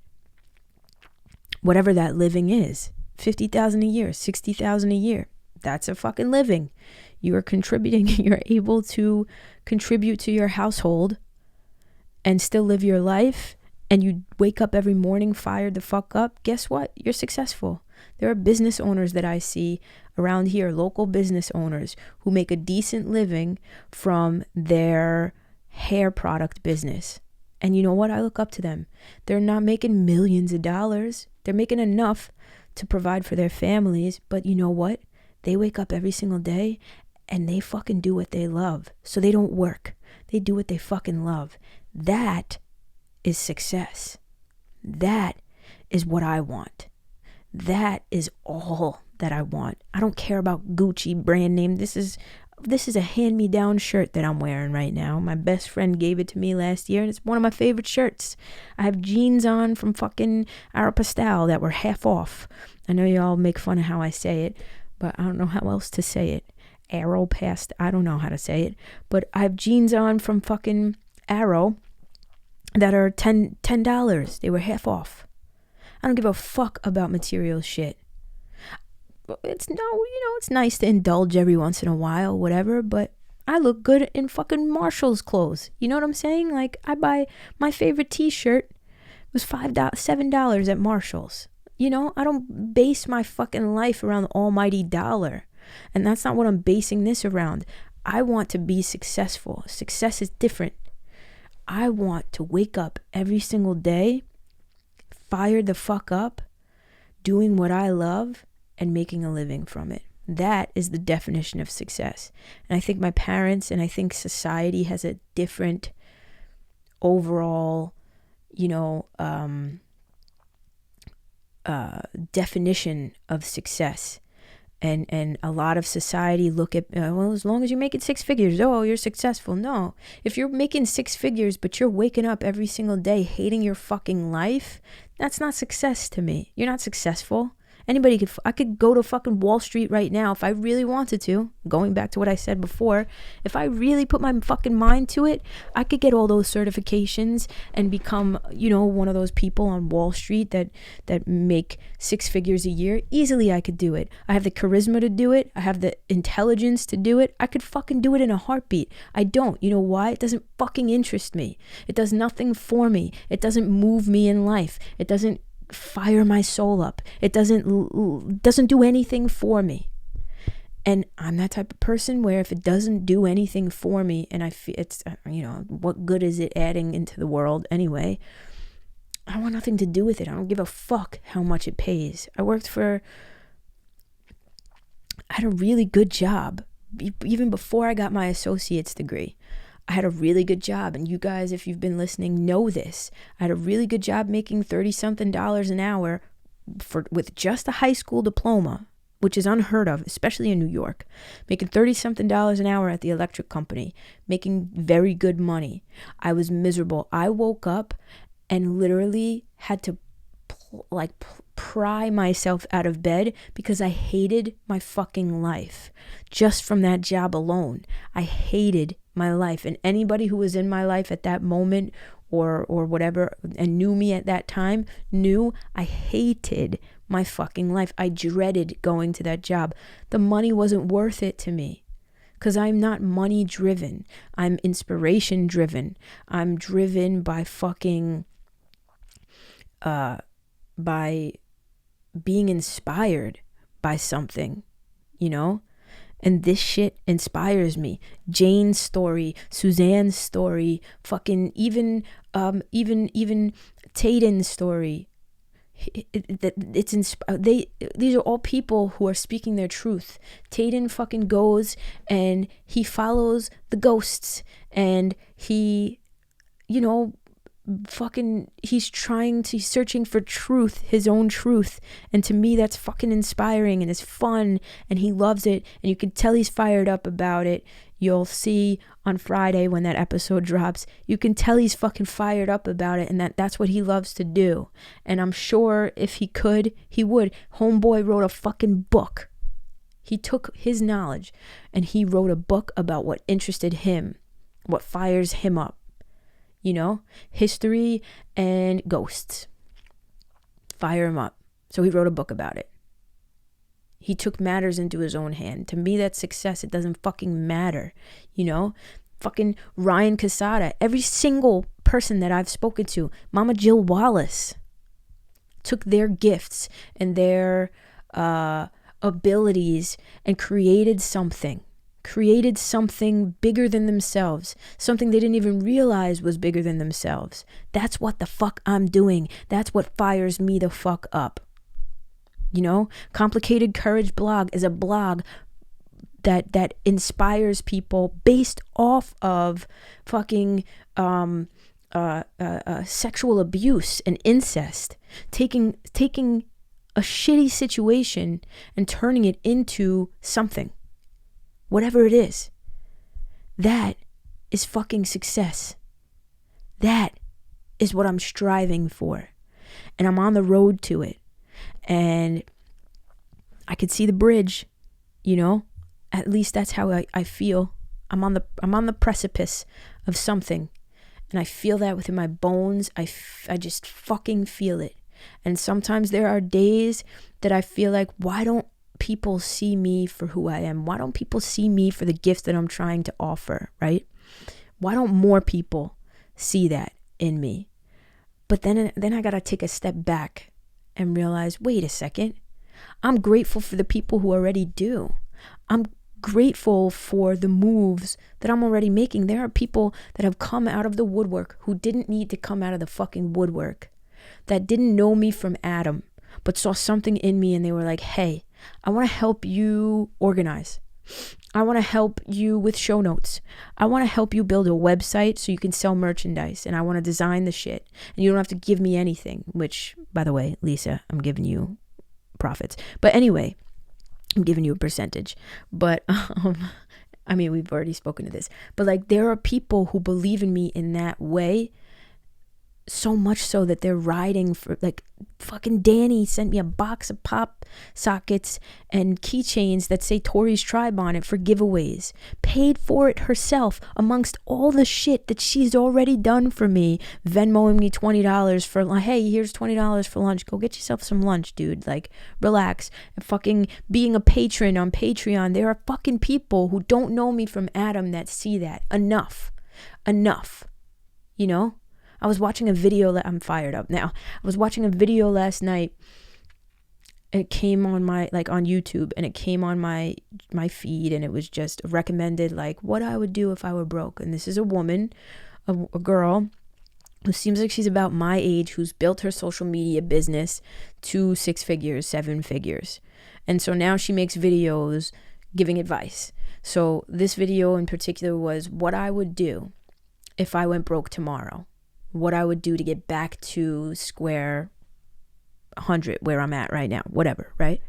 Whatever that living is. $50,000 a year, $60,000 a year. That's a fucking living. You are contributing. You're able to contribute to your household and still live your life, and you wake up every morning fired the fuck up. Guess what? You're successful. There are business owners that I see around here, local business owners who make a decent living from their hair product business. And you know what? I look up to them. They're not making millions of dollars. They're making enough to provide for their families. But you know what? They wake up every single day and they fucking do what they love. So they don't work. They do what they fucking love. That is success. That is what I want. That is all that I want. I don't care about Gucci brand name. This is a hand-me-down shirt that I'm wearing right now. My best friend gave it to me last year, and it's one of my favorite shirts. I have jeans on from fucking Aeropostale that were half off. I know y'all make fun of how I say it, but I don't know how else to say it. Aeropast, I don't know how to say it. But I have jeans on from fucking Aero that are $10. They were half off. I don't give a fuck about material shit. It's it's nice to indulge every once in a while, whatever, but I look good in fucking Marshall's clothes. You know what I'm saying? Like, I buy my favorite t-shirt was $7 at Marshall's. You know, I don't base my fucking life around the almighty dollar. And that's not what I'm basing this around. I want to be successful. Success is different. I want to wake up every single day, fired the fuck up, doing what I love, and making a living from it. That is the definition of success. And I think my parents and I think society has a different overall, definition of success. And a lot of society look at, well, as long as you're making 6 figures, oh, you're successful. No. If you're making 6 figures, but you're waking up every single day hating your fucking life, that's not success to me. You're not successful. I could go to fucking Wall Street right now if I really wanted to. Going back to what I said before, if I really put my fucking mind to it, I could get all those certifications and become, one of those people on Wall Street that make 6 figures a year. Easily I could do it. I have the charisma to do it. I have the intelligence to do it. I could fucking do it in a heartbeat. I don't. You know why? It doesn't fucking interest me. It does nothing for me. It doesn't move me in life. It doesn't fire my soul up. It doesn't do anything for me. And I'm that type of person where if it doesn't do anything for me, and I feel it's, what good is it adding into the world anyway? I want nothing to do with it. I don't give a fuck how much it pays. I had a really good job. Even before I got my associate's degree, I had a really good job. And you guys, if you've been listening, know this. I had a really good job making $30-something an hour with just a high school diploma, which is unheard of, especially in New York. Making $30-something an hour at the electric company, making very good money. I was miserable. I woke up and literally had to pry myself out of bed because I hated my fucking life. Just from that job alone, I hated my life. And anybody who was in my life at that moment or whatever and knew me at that time knew I hated my fucking life. I dreaded going to that job. The money wasn't worth it to me. Because I'm not money driven. I'm inspiration driven. I'm driven by fucking by being inspired by something, and this shit inspires me. Jane's story, Suzanne's story, fucking even Tayden's story. These are all people who are speaking their truth. Tayden fucking goes and he follows the ghosts and he, he's searching for truth, his own truth. And to me, that's fucking inspiring and it's fun and he loves it. And you can tell he's fired up about it. You'll see on Friday when that episode drops, you can tell he's fucking fired up about it and that's what he loves to do. And I'm sure if he could, he would. Homeboy wrote a fucking book. He took his knowledge and he wrote a book about what interested him, what fires him up. History and ghosts fire him up. So he wrote a book about it. He took matters into his own hand. To me, that's success. It doesn't fucking matter. Fucking Ryan Casada, every single person that I've spoken to, Mama Jill Wallace, took their gifts and their abilities and created something bigger than themselves, something they didn't even realize was bigger than themselves. That's what the fuck I'm doing. That's what fires me the fuck up. Complicated Courage blog is a blog that inspires people based off of fucking sexual abuse and incest, taking a shitty situation and turning it into something. Whatever it is, that is fucking success. That is what I'm striving for. And I'm on the road to it. And I could see the bridge, At least that's how I feel. I'm on the precipice of something. And I feel that within my bones. I just fucking feel it. And sometimes there are days that I feel like, why don't people see me for who I am? Why don't people see me for the gifts that I'm trying to offer, right? Why don't more people see that in me? But then I gotta take a step back and realize, wait a second, I'm grateful for the people who already do. I'm grateful for the moves that I'm already making. There are people that have come out of the woodwork who didn't need to come out of the fucking woodwork, that didn't know me from Adam, but saw something in me and they were like, hey, I want to help you organize. I want to help you with show notes. I want to help you build a website so you can sell merchandise, and I want to design the shit. And you don't have to give me anything, which, by the way, Lisa, I'm giving you profits. But anyway, I'm giving you a percentage. But, we've already spoken to this. But, there are people who believe in me in that way So much so that they're riding for, like, fucking Danny sent me a box of pop sockets and keychains that say Tori's Tribe on it for giveaways. Paid for it herself amongst all the shit that she's already done for me. Venmoing me $20 for, like, hey, here's $20 for lunch. Go get yourself some lunch, dude. Like, relax. And fucking being a patron on Patreon. There are fucking people who don't know me from Adam that see that. Enough. You know? I was watching a video I'm fired up now. I was watching a video last night. It came on my, like, on YouTube, and it came on my feed, and it was just recommended, like, what I would do if I were broke. And this is a woman, a girl who seems like she's about my age, who's built her social media business to 6 figures, 7 figures. And so now she makes videos giving advice. So this video in particular was what I would do if I went broke tomorrow. What I would do to get back to square 100 where I'm at right now, whatever, right?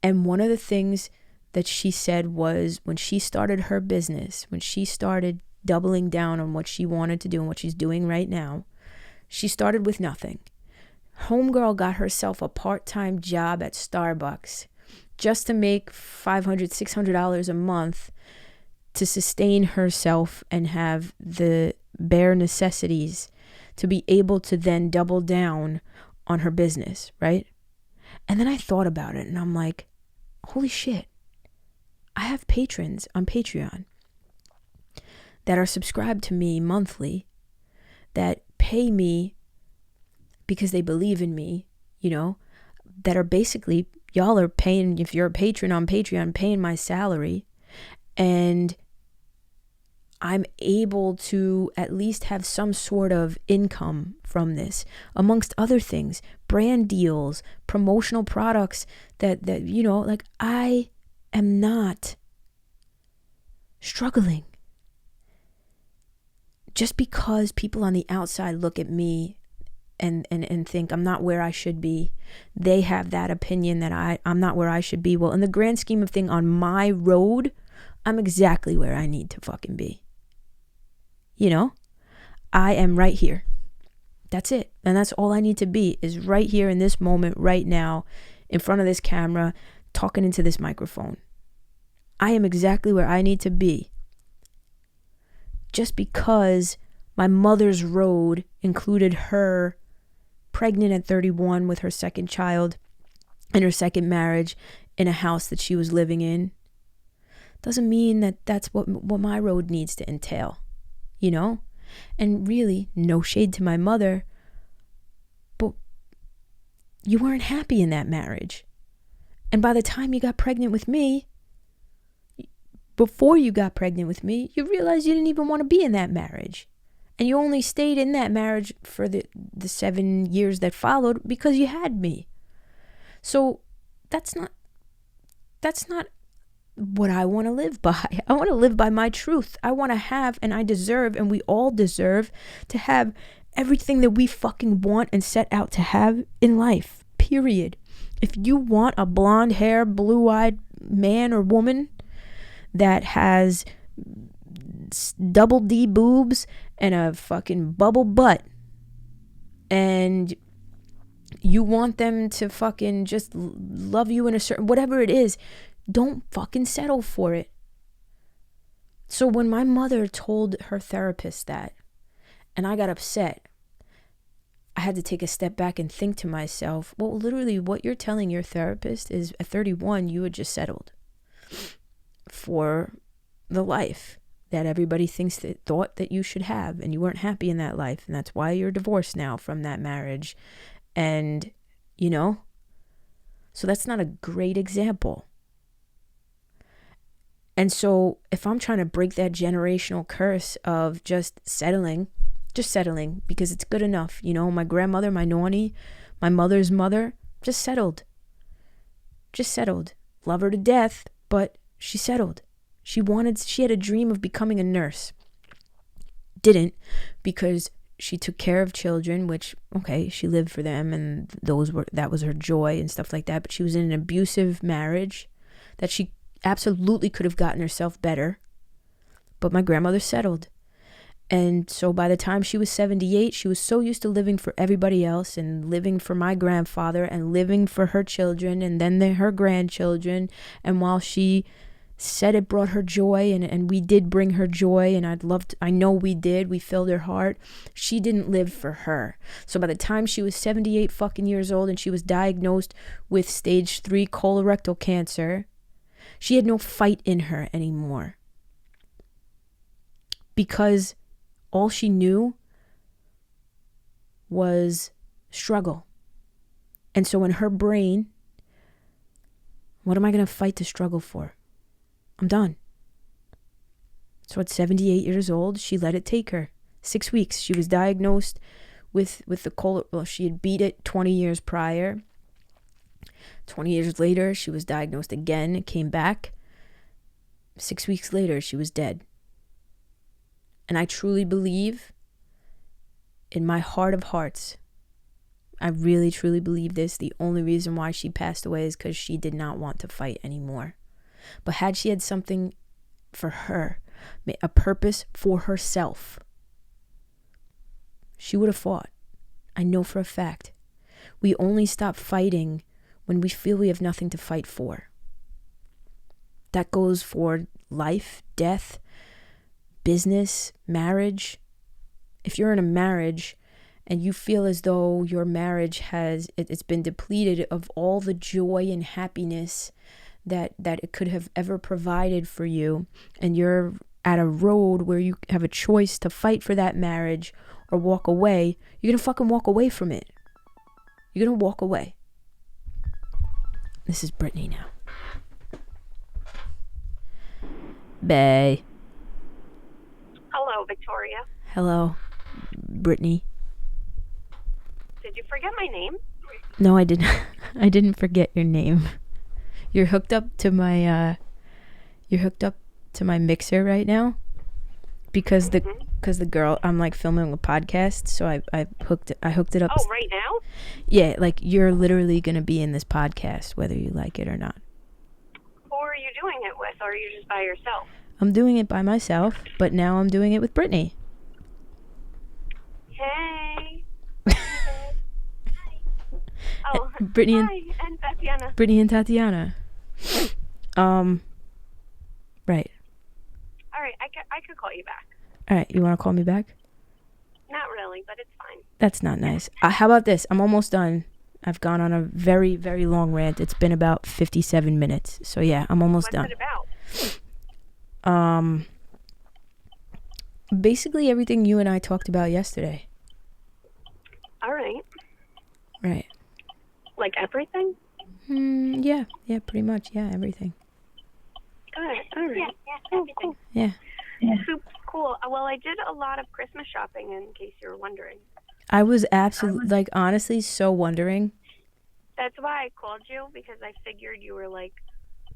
And one of the things that she said was, when she started her business, when she started doubling down on what she wanted to do and what she's doing right now, she started with nothing. Homegirl got herself a part-time job at Starbucks just to make $500, $600 a month to sustain herself and have the bare necessities to be able to then double down on her business, right? And then I thought about it, and I'm like, holy shit, I have patrons on Patreon that are subscribed to me monthly, that pay me because they believe in me, you know, that are basically, y'all are paying, if you're a patron on Patreon, paying my salary, and I'm able to at least have some sort of income from this, amongst other things, brand deals, promotional products that you know, like, I am not struggling. Just because people on the outside look at me and think I'm not where I should be, they have that opinion that I'm not where I should be. Well, in the grand scheme of things, on my road, I'm exactly where I need to fucking be. You know, I am right here. That's it. And that's all I need to be, is right here in this moment, right now, in front of this camera, talking into this microphone. I am exactly where I need to be. Just because my mother's road included her pregnant at 31 with her second child in her second marriage in a house that she was living in, doesn't mean that that's what my road needs to entail. You know? And really, no shade to my mother, but you weren't happy in that marriage. And by the time you got pregnant with me, before you got pregnant with me, you realized you didn't even want to be in that marriage. And you only stayed in that marriage for the 7 years that followed because you had me. So that's not what I want to live by. I want to live by my truth. I want to have, and I deserve, and we all deserve to have everything that we fucking want and set out to have in life, period. If you want a blonde hair, blue-eyed man or woman that has double D boobs and a fucking bubble butt, and you want them to fucking just love you in a certain, whatever it is, don't fucking settle for it. So when my mother told her therapist that, and I got upset, I had to take a step back and think to myself, well, literally what you're telling your therapist is at 31, you had just settled for the life that everybody thought that you should have, and you weren't happy in that life, and that's why you're divorced now from that marriage. And, you know, so that's not a great example. And so if I'm trying to break that generational curse of just settling because it's good enough, you know, my grandmother, my nanny, my mother's mother, just settled. Love her to death, but she settled. She had a dream of becoming a nurse. Didn't, because she took care of children, which, okay, she lived for them, and that was her joy and stuff like that. But she was in an abusive marriage that she absolutely could have gotten herself better. But my grandmother settled. And so by the time she was 78, she was so used to living for everybody else and living for my grandfather and living for her children and then her grandchildren. And while she said it brought her joy, and we did bring her joy, and I know we did, we filled her heart, she didn't live for her. So by the time she was 78 fucking years old and she was diagnosed with stage 3 colorectal cancer, she had no fight in her anymore. Because all she knew was struggle. And so in her brain, what am I going to fight to struggle for? I'm done. So at 78 years old, she let it take her. 6 weeks. She was diagnosed with the well, she had beat it 20 years prior. 20 years later, she was diagnosed again, came back. 6 weeks later, she was dead. And I truly believe, in my heart of hearts, I really truly believe this, the only reason why she passed away is because she did not want to fight anymore. But had she had something for her, a purpose for herself, she would have fought. I know for a fact. We only stop fighting when we feel we have nothing to fight for. That goes for life, death, business, marriage. If you're in a marriage and you feel as though your marriage it's been depleted of all the joy and happiness that it could have ever provided for you, and you're at a road where you have a choice to fight for that marriage or walk away, you're gonna fucking walk away from it. You're gonna walk away. This is Brittany now. Bae. Hello, Victoria. Hello, Brittany. Did you forget my name? No, I didn't. I didn't forget your name. You're hooked up to my mixer right now because the girl, I'm like filming a podcast, so I hooked it up. Oh, right now? Yeah, like you're literally gonna be in this podcast whether you like it or not. Who are you doing it with, or are you just by yourself? I'm doing it by myself, but now I'm doing it with Brittany. Hey. Oh, Brittany and Tatiana. Brittany and Tatiana. Right. All right, I could call you back. All right, you want to call me back? Not really, but it's fine. That's not nice. How about this? I'm almost done. I've gone on a very, very long rant. It's been about 57 minutes. So yeah, I'm almost done. What's it about? Basically everything you and I talked about yesterday. All right. Right. Like everything? Yeah, pretty much. Yeah, everything. All right. Yeah, everything. Cool. Yeah. Super cool. Well, I did a lot of Christmas shopping, in case you were wondering. I was absolutely, honestly so wondering. That's why I called you, because I figured you were like,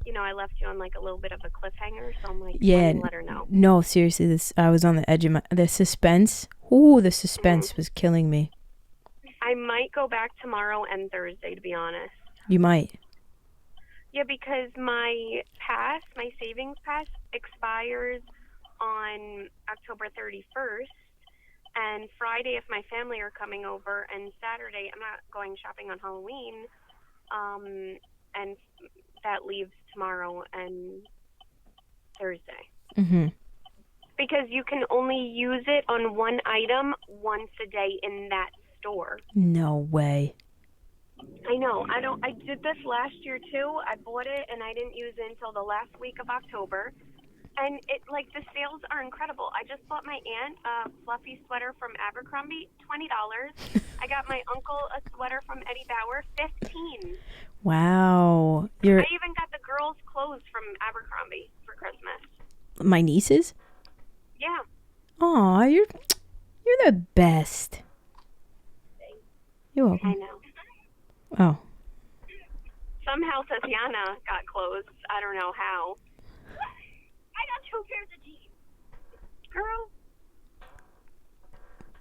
I left you on like a little bit of a cliffhanger, so I'm like, yeah, let her know. No, seriously, I was on the edge of the suspense. Ooh, the suspense was killing me. I might go back tomorrow and Thursday, to be honest. You might. Yeah, because my savings pass expires on October 31st, and Friday, if my family are coming over, and Saturday, I'm not going shopping on Halloween, and that leaves tomorrow and Thursday. Mm-hmm. Because you can only use it on one item once a day in that store. No way. I know. I did this last year too. I bought it and I didn't use it until the last week of October. And the sales are incredible. I just bought my aunt a fluffy sweater from Abercrombie, $20. I got my uncle a sweater from Eddie Bauer, $15. Wow. I even got the girls' clothes from Abercrombie for Christmas. My nieces? Yeah. Aw, you're the best. You're welcome. I know. Oh. Somehow Tatiana got clothes. I don't know how. I got 2 pairs of jeans. Girl.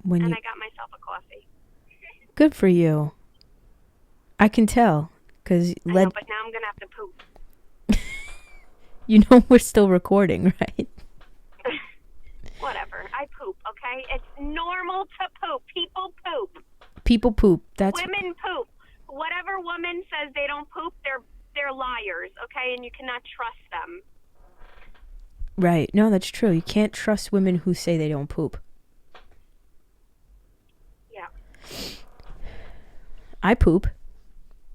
I got myself a coffee. Good for you. I can tell. I know, but now I'm going to have to poop. You know we're still recording, right? Whatever. I poop, okay? okay? It's normal to poop. People poop. People poop. That's Women poop. Whatever woman says they don't poop, they're liars, okay? And you cannot trust them. right. No, that's true. You can't trust women who say they don't poop. Yeah. I poop.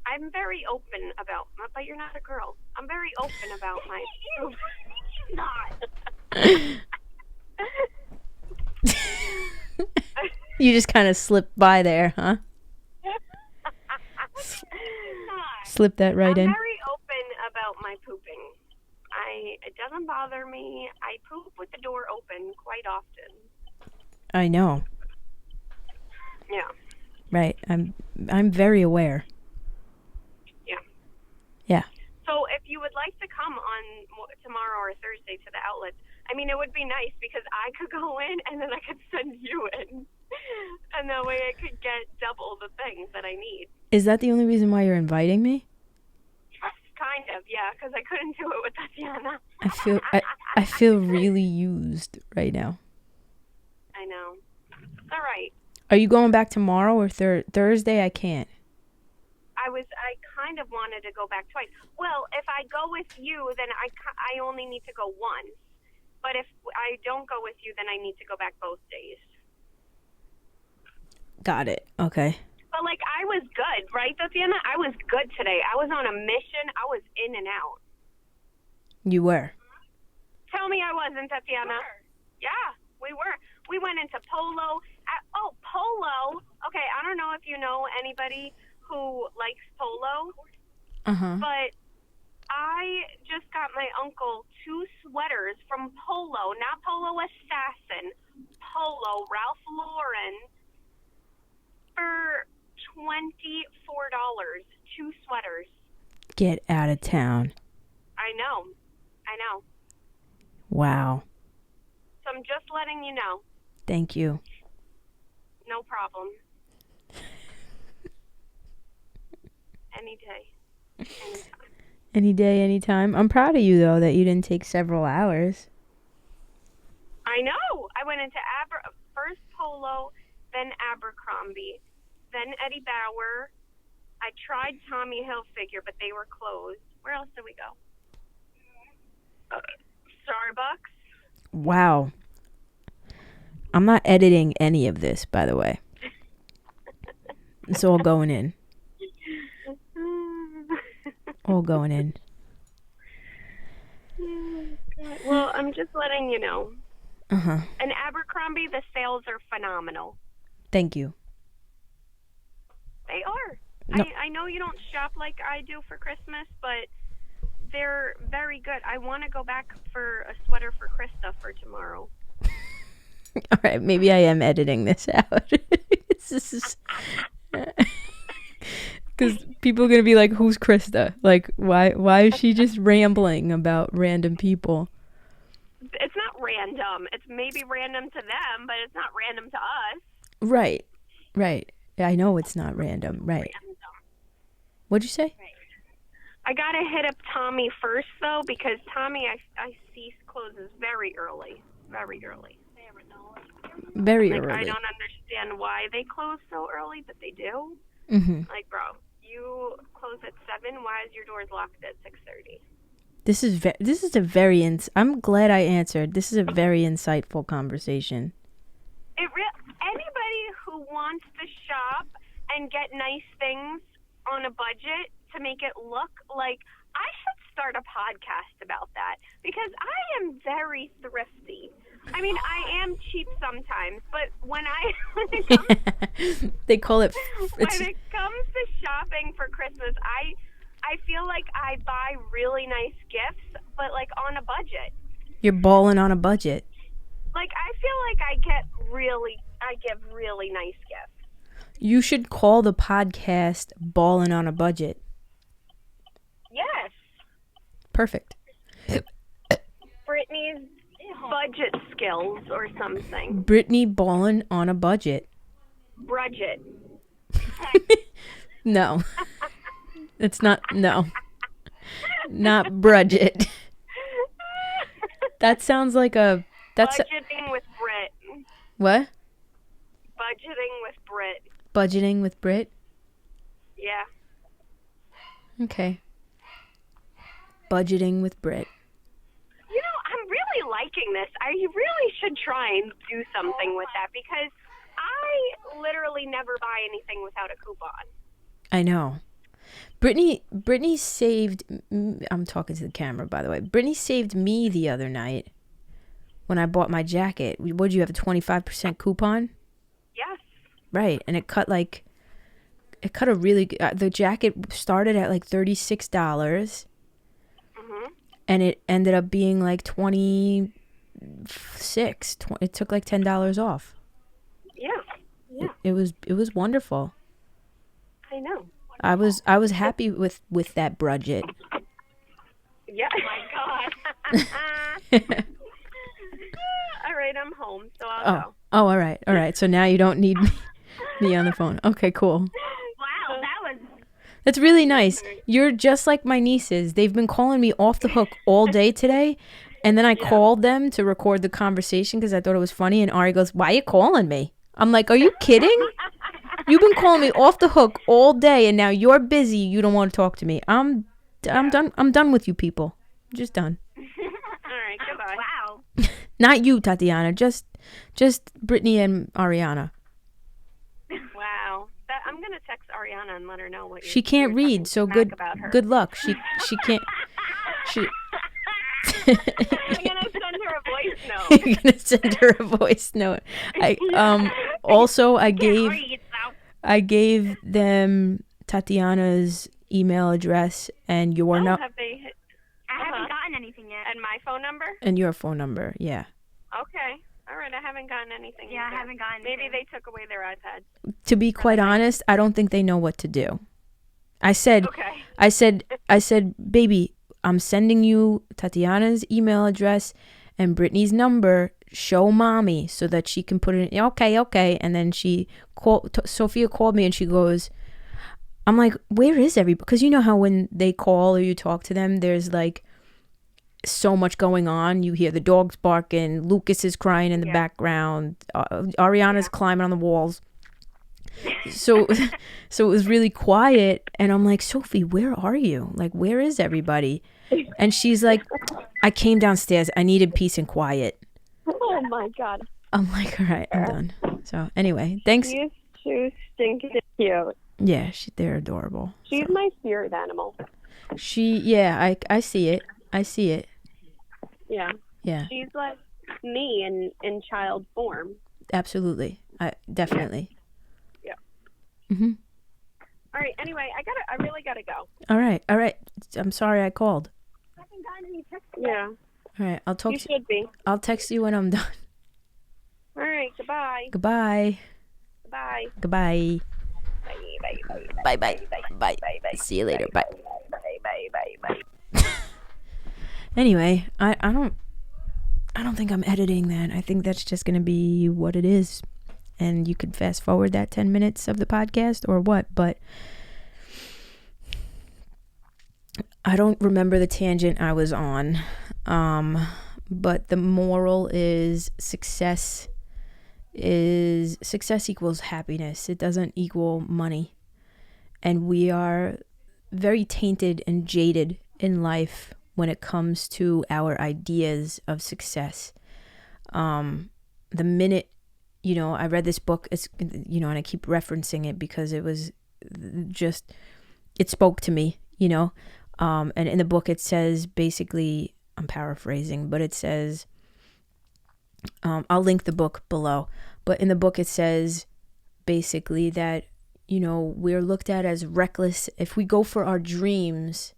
I'm very open about, but you're not a girl. I'm very open about my poop. Not. You just kind of slipped by there, huh? Slip that right in. I'm very open about my pooping. It doesn't bother me. I poop with the door open quite often. I know. Yeah. Right. I'm very aware. Yeah. Yeah. So if you would like to come on tomorrow or Thursday to the outlets, I mean, it would be nice because I could go in and then I could send you in. And that way I could get double the things that I need. Is that the only reason why you're inviting me? Kind of, yeah, because I couldn't do it with Tatiana. I feel really used right now. I know. All right. Are you going back tomorrow or Thursday? I can't. I kind of wanted to go back twice. Well, if I go with you, then I only need to go once. But if I don't go with you, then I need to go back both days. Got it. Okay. But, like, I was good, right, Tatiana? I was good today. I was on a mission. I was in and out. You were. Tell me I wasn't, Tatiana. Yeah, we were. We went into Polo. Polo. Okay, I don't know if you know anybody who likes Polo. Uh-huh. But I just got my uncle 2 sweaters from Polo. Not Polo Assassin. Polo, Ralph Lauren. For $24. 2 sweaters. Get out of town. I know. Wow. So I'm just letting you know. Thank you. No problem. Any day. Anytime. Any day, anytime. I'm proud of you, though, that you didn't take several hours. I know. I went into first Polo, then Abercrombie, then Eddie Bauer. I tried Tommy Hilfiger, but they were closed. Where else did we go? Starbucks. Wow. I'm not editing any of this, by the way. It's all going in. All going in. Well, I'm just letting you know. Uh-huh. And Abercrombie, the sales are phenomenal. Thank you. They are. No. I know you don't shop like I do for Christmas, but they're very good. I want to go back for a sweater for Krista for tomorrow. All right, maybe I am editing this out. Because people are going to be like, who's Krista? Like, why is she just rambling about random people? It's not random. It's maybe random to them, but it's not random to us. Right. I know it's not random. Right. What'd you say? I got to hit up Tommy first, though, because Tommy, I see, closes very early. Very early. Very like, early. I don't understand why they close so early, but they do. Mm-hmm. Like, bro, you close at 7. Why is your doors locked at 6:30? This is a very I'm glad I answered. This is a very insightful conversation. Anybody who wants to shop and get nice things on a budget to make it look like, I should start a podcast about that because I am very thrifty. I mean, I am cheap sometimes, but when they call it when it comes to shopping for Christmas, I feel like I buy really nice gifts, but like on a budget. You're balling on a budget. Like, I feel like I give really nice gifts. You should call the podcast Ballin' on a Budget. Yes. Perfect. Brittany's budget skills or something. Brittany Ballin' on a Budget. Budget. No. It's not, no. Not budget. That sounds like a... Budgeting with Brit. What? Budgeting with Brit. Budgeting with Brit? Yeah. Okay. Budgeting with Brit. You know, I'm really liking this. I really should try and do something with that because I literally never buy anything without a coupon. I know. Brittany saved, I'm talking to the camera, by the way. Brittany saved me the other night when I bought my jacket. Would you have a 25% coupon? Yes. Right. And it cut a really good, the jacket started at like $36. Mm-hmm. And it ended up being like 26. It took like $10 off. Yeah. Yeah. It was wonderful. I know. I was happy with that budget. Yeah. Oh my God. All right, I'm home, so I'll go. Oh, all right. So now you don't need me on the phone. Okay, cool. Wow, That's really nice. You're just like my nieces. They've been calling me off the hook all day today. And then I called them to record the conversation because I thought it was funny. And Ari goes, "Why are you calling me?" I'm like, "Are you kidding? You've been calling me off the hook all day, and now you're busy. You don't want to talk to me. I'm done. I'm done with you people. I'm just done." All right, goodbye. Wow. Not you, Tatiana. Just Brittany and Ariana. Wow. I'm gonna text Ariana and let her know what she can't read. So good. Good luck. She can't. She. I'm gonna send her a voice note. You're gonna send her a voice note. Also I gave them Tatiana's email address and your number. I haven't gotten anything yet. And my phone number? And your phone number, yeah. Okay. All right, I haven't gotten anything. Yeah, I haven't gotten anything. Maybe they took away their iPad. To be quite honest, I don't think they know what to do. I said, "Baby, I'm sending you Tatiana's email address and Brittany's number. Show mommy so that she can put it in." Okay. And then Sophia called me and she goes, I'm like, "Where is everybody?" Because you know how when they call or you talk to them, there's like so much going on. You hear the dogs barking, Lucas is crying in the background, Ariana's climbing on the walls. So it was really quiet, and I'm like, "Sophie, where are you? Like, where is everybody?" And she's like, "I came downstairs. I needed peace and quiet." Oh my God. I'm like, "All right, I'm done." So anyway, thanks. She's too stinking cute. Yeah, they're adorable. She's my spirit animal. I see it. I see it. Yeah. Yeah. She's like me in child form. Absolutely. Definitely. Yeah. Mhm. All right. Anyway, I really gotta go. All right. I'm sorry I called. I haven't gotten any texts. Yeah. All right. I'll talk. You should be. I'll text you when I'm done. All right. Goodbye. Goodbye. Bye. Goodbye. Bye. Bye. See you later. Bye. Bye. Anyway, I don't think I'm editing that. I think that's just gonna be what it is, and you could fast forward that 10 minutes of the podcast or what. But I don't remember the tangent I was on. But the moral is success equals happiness. It doesn't equal money. And we are very tainted and jaded in life when it comes to our ideas of success. The minute, I read this book, and I keep referencing it because it was just, it spoke to me, and in the book it says, basically, I'm paraphrasing, but it says, I'll link the book below, but in the book it says basically that, we're looked at as reckless. If we go for our dreams,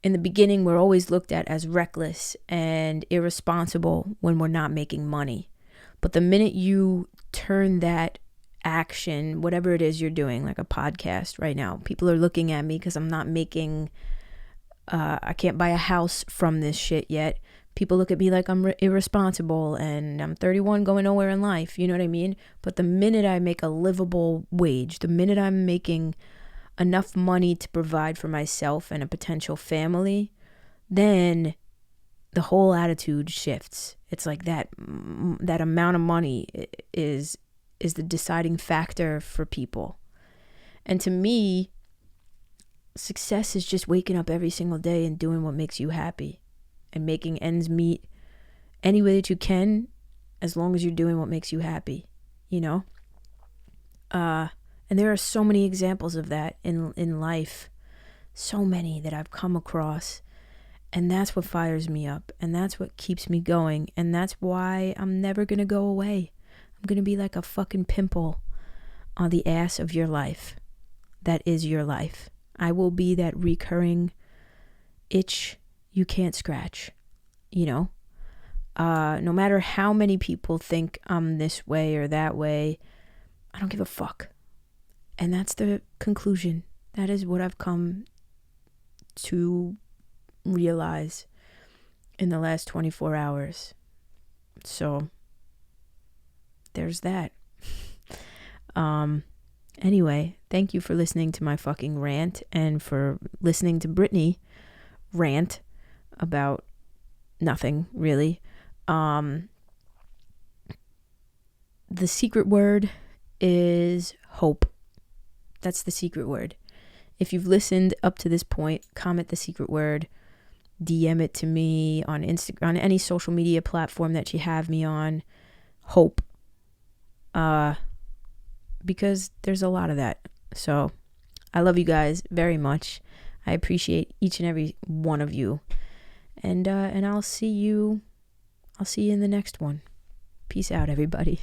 in the beginning, we're always looked at as reckless and irresponsible when we're not making money. But the minute you turn that action, whatever it is you're doing, like a podcast right now, people are looking at me because I'm not making, I can't buy a house from this shit yet. People look at me like I'm irresponsible and I'm 31 going nowhere in life. You know what I mean? But the minute I make a livable wage, the minute I'm making enough money to provide for myself and a potential family, then the whole attitude shifts. It's like that amount of money is the deciding factor for people. And to me, success is just waking up every single day and doing what makes you happy and making ends meet any way that you can, as long as you're doing what makes you happy, you know? And there are so many examples of that in life, so many that I've come across. And that's what fires me up. And that's what keeps me going. And that's why I'm never going to go away. I'm going to be like a fucking pimple on the ass of your life. That is your life. I will be that recurring itch you can't scratch, you know? No matter how many people think I'm this way or that way, I don't give a fuck. And that's the conclusion. That is what I've come to realize in the last 24 hours. So there's that. Anyway, thank you for listening to my fucking rant and for listening to Brittany rant about nothing really. The secret word is hope. That's the secret word. If you've listened up to this point, comment the secret word, DM it to me on Instagram, on any social media platform that you have me on. Hope. Because there's a lot of that. So I love you guys very much. I appreciate each and every one of you. And I'll see you in the next one. Peace out, everybody.